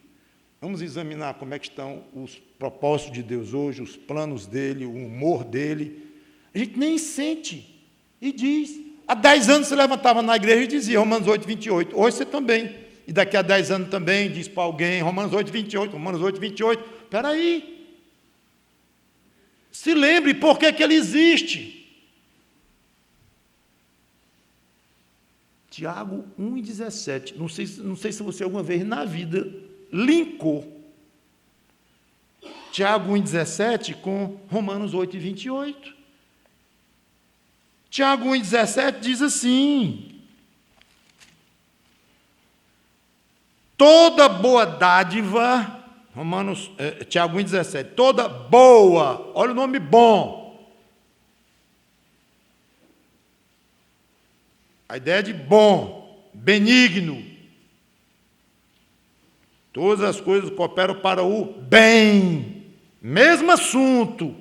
Vamos examinar como é que estão os propósitos de Deus hoje, os planos dele, o humor dele. A gente nem sente. E diz. Há 10 anos você levantava na igreja e dizia Romanos 8:28. Hoje você também. E daqui a 10 anos também diz para alguém Romanos 8:28. Romanos 8:28. Espera aí. Se lembre por que ele existe. Tiago 1:17. Não sei se você alguma vez na vida linkou Tiago 1:17 com Romanos 8:28. Tiago 1:17 diz assim: toda boa dádiva, Tiago 1:17, toda boa, olha o nome bom. A ideia de bom, benigno. Todas as coisas cooperam para o bem. Mesmo assunto.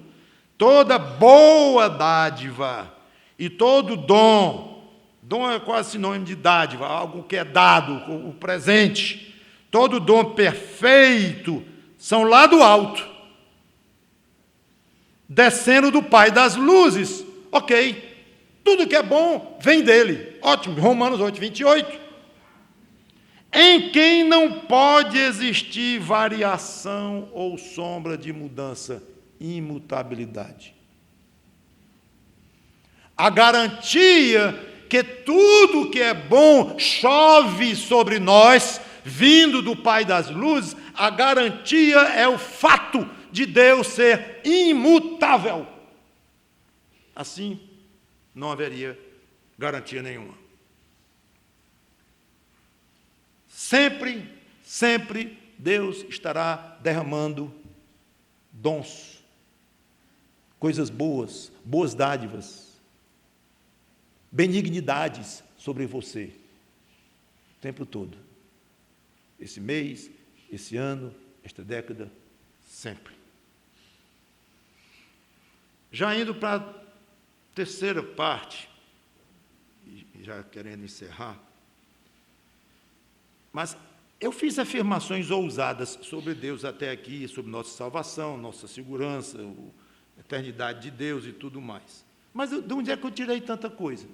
Toda boa dádiva e todo dom. Dom é quase sinônimo de dádiva, algo que é dado, o presente. Todo dom perfeito são lá do alto, descendo do Pai das luzes. Ok. Tudo que é bom vem dele. Ótimo. Romanos 8:28. Em quem não pode existir variação ou sombra de mudança, imutabilidade. A garantia que tudo que é bom chove sobre nós, vindo do Pai das luzes, a garantia é o fato de Deus ser imutável. Assim, não haveria garantia nenhuma. Sempre Deus estará derramando dons, coisas boas, boas dádivas, benignidades sobre você, o tempo todo. Esse mês, esse ano, esta década, sempre. Já indo para a terceira parte, já querendo encerrar, mas Eu fiz afirmações ousadas sobre Deus até aqui, sobre nossa salvação, nossa segurança, a eternidade de Deus e tudo mais. Mas de onde é que eu tirei tanta coisa?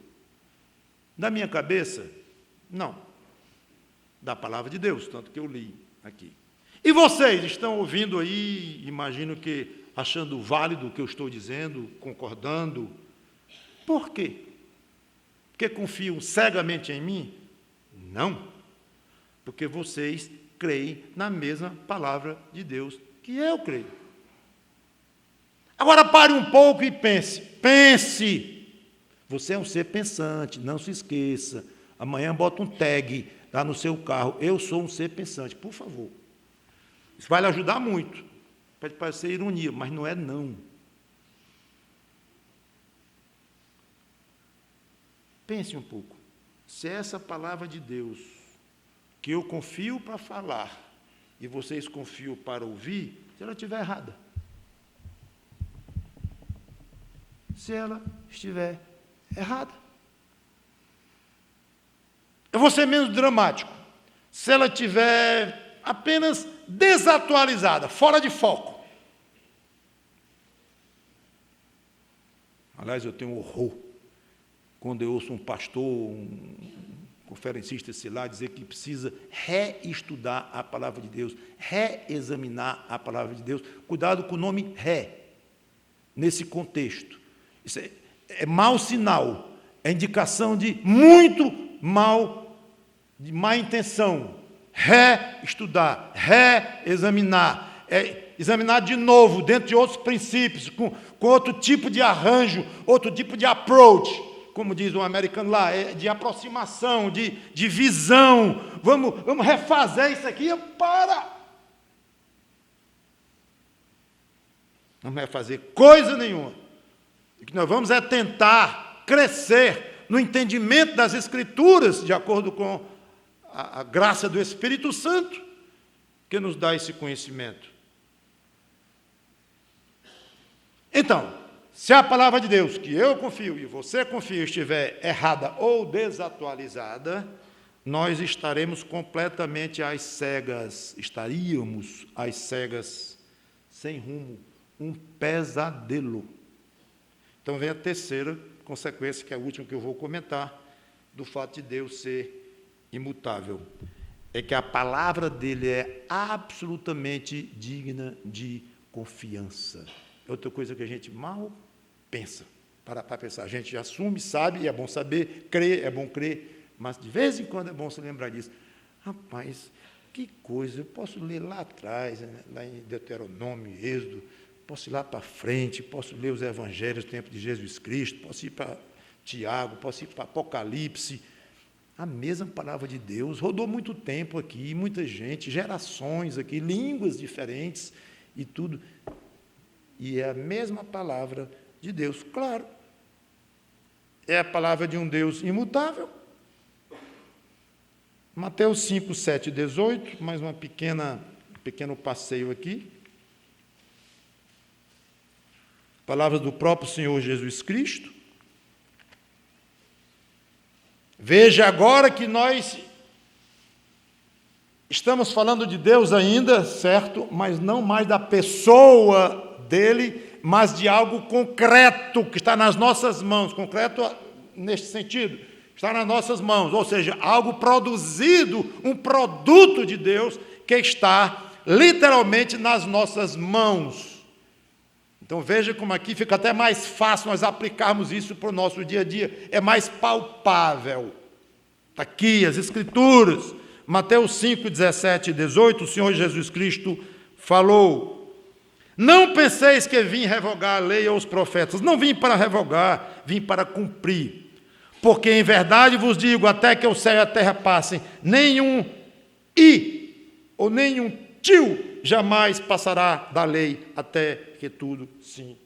Da minha cabeça? Não. Da palavra de Deus, tanto que eu li aqui. E vocês estão ouvindo aí, imagino que achando válido o que eu estou dizendo, concordando. Por quê? Porque confiam cegamente em mim? Não. Porque vocês creem na mesma palavra de Deus que eu creio. Agora pare um pouco e pense. Pense! Você é um ser pensante, não se esqueça. Amanhã bota um tag lá no seu carro. Eu sou um ser pensante, por favor. Isso vai lhe ajudar muito. Pode parecer ironia, mas não é não. Pense um pouco. Se essa palavra de Deus, que eu confio para falar, e vocês confiam para ouvir, se ela estiver errada. Se ela estiver errada. Eu vou ser menos dramático. Se ela estiver apenas desatualizada, fora de foco. Aliás, eu tenho horror quando eu ouço um pastor, um conferencista, sei lá, dizer que precisa reestudar a palavra de Deus, reexaminar a palavra de Deus. Cuidado com o nome ré, nesse contexto. Isso é mau sinal, é indicação de de má intenção. Reestudar, reexaminar, examinar de novo, dentro de outros princípios, com outro tipo de arranjo, outro tipo de approach, como diz um americano lá, de aproximação, de visão. Vamos refazer isso aqui, para! Não vai fazer coisa nenhuma. O que nós vamos é tentar crescer no entendimento das Escrituras, de acordo com a graça do Espírito Santo, que nos dá esse conhecimento. Então, se a palavra de Deus, que eu confio e você confia, estiver errada ou desatualizada, nós estaremos completamente às cegas, estaríamos às cegas, sem rumo, um pesadelo. Então vem a terceira consequência, que é a última que eu vou comentar, do fato de Deus ser imutável. É que a palavra dele é absolutamente digna de confiança. É outra coisa que a gente mal pensa. Para pensar. A gente assume, sabe, é bom saber, crê, é bom crer, mas de vez em quando é bom se lembrar disso. Rapaz, que coisa, eu posso ler lá atrás, né, lá em Deuteronômio, Êxodo, posso ir lá para frente, posso ler os evangelhos do tempo de Jesus Cristo, posso ir para Tiago, posso ir para Apocalipse. A mesma palavra de Deus, rodou muito tempo aqui, muita gente, gerações aqui, línguas diferentes e tudo. E é a mesma palavra de Deus, claro. É a palavra de um Deus imutável. Mateus 5, 7 e 18, mais um pequeno passeio aqui. Palavras do próprio Senhor Jesus Cristo. Veja agora que nós estamos falando de Deus ainda, certo? Mas não mais da pessoa dele, mas de algo concreto que está nas nossas mãos. Concreto neste sentido, está nas nossas mãos. Ou seja, algo produzido, um produto de Deus que está literalmente nas nossas mãos. Então veja como aqui fica até mais fácil nós aplicarmos isso para o nosso dia a dia. É mais palpável. Está aqui as Escrituras. Mateus 5, 17 e 18, o Senhor Jesus Cristo falou: não penseis que vim revogar a lei ou os profetas. Não vim para revogar, vim para cumprir. Porque em verdade vos digo, até que o céu e a terra passem, nenhum ou nenhum tio jamais passará da lei até que tudo se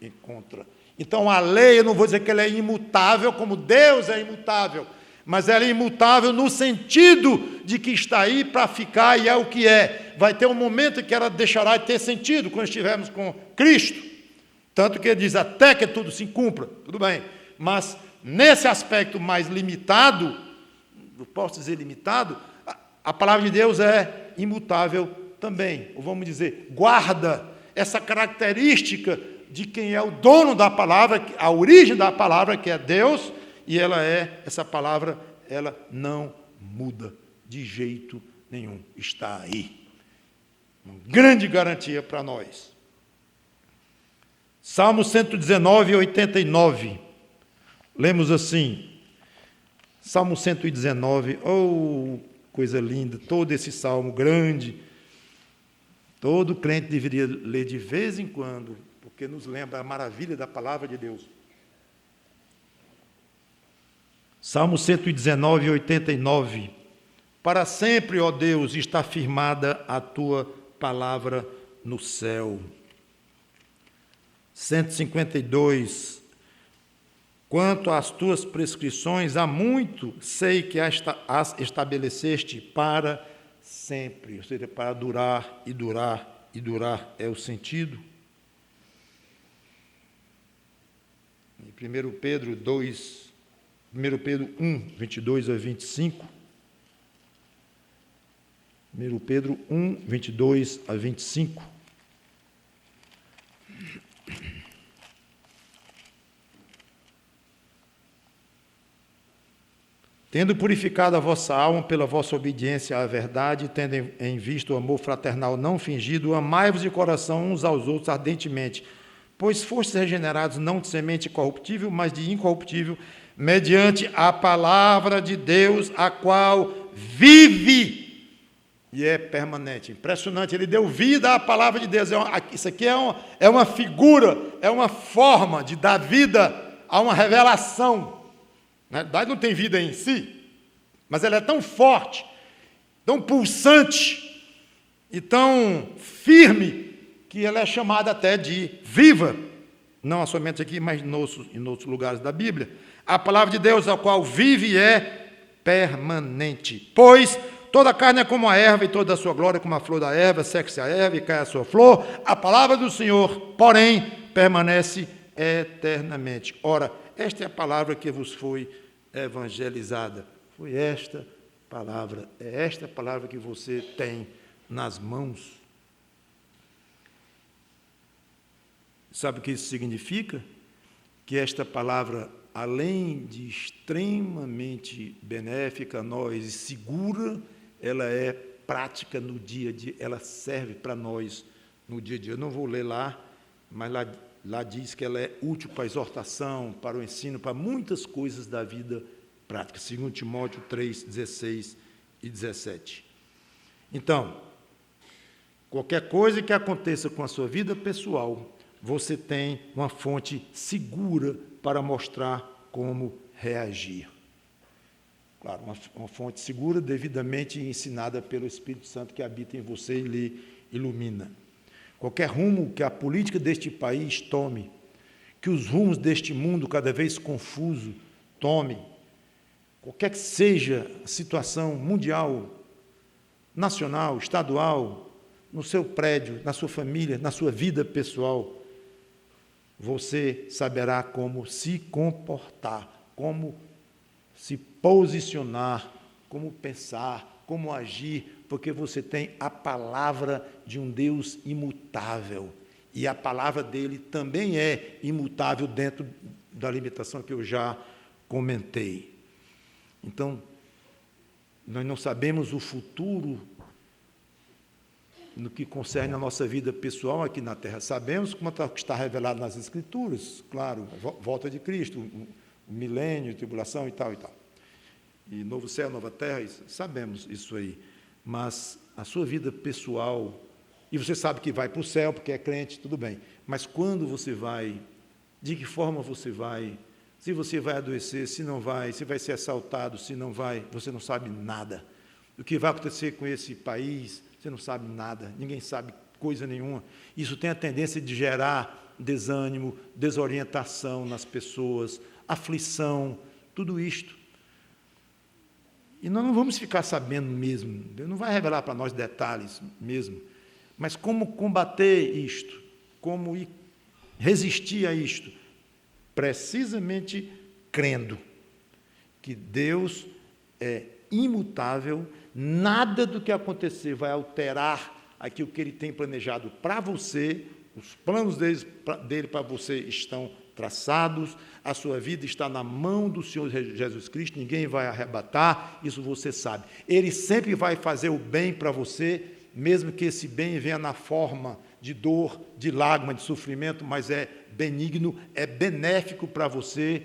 encontra. Então a lei, eu não vou dizer que ela é imutável como Deus é imutável, mas ela é imutável no sentido de que está aí para ficar e é o que é. Vai ter um momento que ela deixará de ter sentido quando estivermos com Cristo. Tanto que ele diz, até que tudo se cumpra, tudo bem. Mas nesse aspecto mais limitado, eu posso dizer limitado, a palavra de Deus é imutável também, ou vamos dizer, guarda essa característica de quem é o dono da palavra, a origem da palavra, que é Deus, e essa palavra, ela não muda de jeito nenhum, está aí. Uma grande garantia para nós. Salmo 119, 89. Lemos assim, Salmo 119, oh, coisa linda, todo esse salmo grande, todo crente deveria ler de vez em quando, porque nos lembra a maravilha da palavra de Deus. Salmo 119, 89. Para sempre, ó Deus, está firmada a tua palavra no céu. 152. Quanto às tuas prescrições, há muito sei que as estabeleceste para sempre, ou seja, para durar e durar e durar é o sentido. Em 1 Pedro 1 22 a 25. 1 Pedro 1, 22 a 25. Tendo purificado a vossa alma pela vossa obediência à verdade, tendo em vista o amor fraternal não fingido, amai-vos de coração uns aos outros ardentemente, pois fostes regenerados não de semente corruptível, mas de incorruptível, mediante a palavra de Deus, a qual vive e é permanente. Impressionante, ele deu vida à palavra de Deus. Isso aqui é uma figura, é uma forma de dar vida a uma revelação. Na verdade, não tem vida em si, mas ela é tão forte, tão pulsante e tão firme, que ela é chamada até de viva. Não somente aqui, mas em outros lugares da Bíblia. A palavra de Deus, a qual vive e é permanente. Pois toda a carne é como a erva, e toda a sua glória como a flor da erva, seca-se a erva e cai a sua flor. A palavra do Senhor, porém, permanece eternamente. Ora, esta é a palavra que vos foi evangelizada. Foi esta palavra, é esta palavra que você tem nas mãos. Sabe o que isso significa? Que esta palavra, além de extremamente benéfica a nós e segura, ela é prática no dia a dia, ela serve para nós no dia a dia. Eu não vou ler lá, mas lá diz que ela é útil para a exortação, para o ensino, para muitas coisas da vida prática. 2 Timóteo 3, 16 e 17. Então, qualquer coisa que aconteça com a sua vida pessoal, você tem uma fonte segura para mostrar como reagir. Claro, uma fonte segura, devidamente ensinada pelo Espírito Santo que habita em você e lhe ilumina. Qualquer rumo que a política deste país tome, que os rumos deste mundo cada vez confuso tome, qualquer que seja a situação mundial, nacional, estadual, no seu prédio, na sua família, na sua vida pessoal, você saberá como se comportar, como se posicionar, como pensar, como agir, porque você tem a palavra de um Deus imutável. E a palavra dele também é imutável dentro da limitação que eu já comentei. Então, nós não sabemos o futuro no que concerne a nossa vida pessoal aqui na Terra. Sabemos como está revelado nas Escrituras, claro, a volta de Cristo, o milênio, a tribulação e tal e tal. E novo céu, nova terra, sabemos isso aí. Mas a sua vida pessoal, e você sabe que vai para o céu porque é crente, tudo bem. Mas quando você vai, de que forma você vai, se você vai adoecer, se não vai, se vai ser assaltado, se não vai, você não sabe nada. O que vai acontecer com esse país, você não sabe nada, ninguém sabe coisa nenhuma. Isso tem a tendência de gerar desânimo, desorientação nas pessoas, aflição, tudo isto. E nós não vamos ficar sabendo mesmo, Deus não vai revelar para nós detalhes mesmo, mas como combater isto, como resistir a isto, precisamente crendo que Deus é imutável nada do que acontecer vai alterar aquilo que Ele tem planejado para você. Os planos dele para você estão traçados, a sua vida está na mão do Senhor Jesus Cristo, ninguém vai arrebatar, isso você sabe. Ele sempre vai fazer o bem para você, mesmo que esse bem venha na forma de dor, de lágrima, de sofrimento, mas é benigno, é benéfico para você.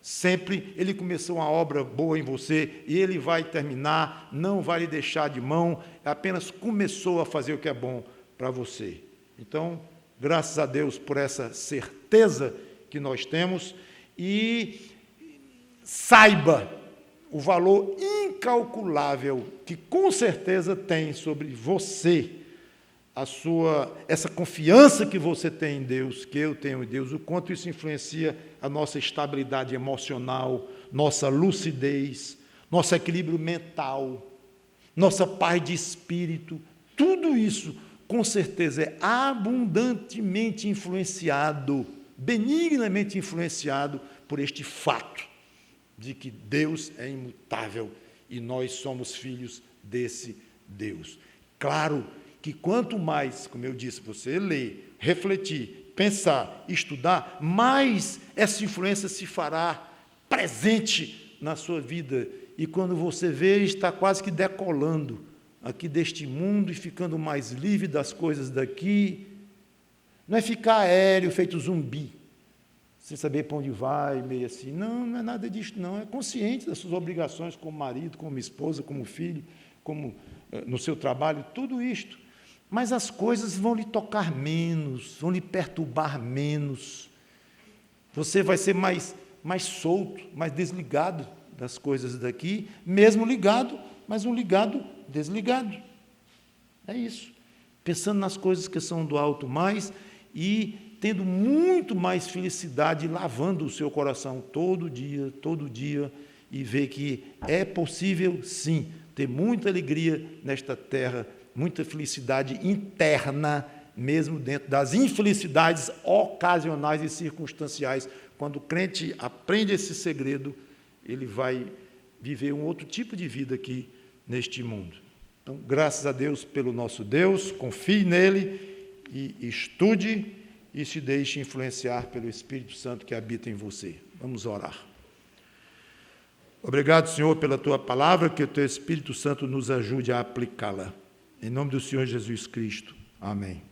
Sempre Ele começou uma obra boa em você e Ele vai terminar, não vai lhe deixar de mão, apenas começou a fazer o que é bom para você. Então, graças a Deus por essa certeza que nós temos, e saiba o valor incalculável que com certeza tem sobre você, essa confiança que você tem em Deus, que eu tenho em Deus, o quanto isso influencia a nossa estabilidade emocional, nossa lucidez, nosso equilíbrio mental, nossa paz de espírito, tudo isso com certeza é abundantemente influenciado, benignamente influenciado por este fato de que Deus é imutável e nós somos filhos desse Deus. Claro que quanto mais, como eu disse, você ler, refletir, pensar, estudar, mais essa influência se fará presente na sua vida. E quando você vê, está quase que decolando aqui deste mundo e ficando mais livre das coisas daqui. Não é ficar aéreo, feito zumbi, sem saber para onde vai, meio assim. Não, não é nada disso, não. É consciente das suas obrigações como marido, como esposa, como filho, como no seu trabalho, tudo isto. Mas as coisas vão lhe tocar menos, vão lhe perturbar menos. Você vai ser mais solto, mais desligado das coisas daqui, mesmo ligado, mas um ligado desligado. É isso. Pensando nas coisas que são do alto mais e tendo muito mais felicidade, lavando o seu coração todo dia, e ver que é possível, sim, ter muita alegria nesta terra, muita felicidade interna, mesmo dentro das infelicidades ocasionais e circunstanciais. Quando o crente aprende esse segredo, ele vai viver um outro tipo de vida aqui neste mundo. Então, graças a Deus pelo nosso Deus, confie nele e estude e se deixe influenciar pelo Espírito Santo que habita em você. Vamos orar. Obrigado, Senhor, pela Tua palavra, que o Teu Espírito Santo nos ajude a aplicá-la. Em nome do Senhor Jesus Cristo. Amém.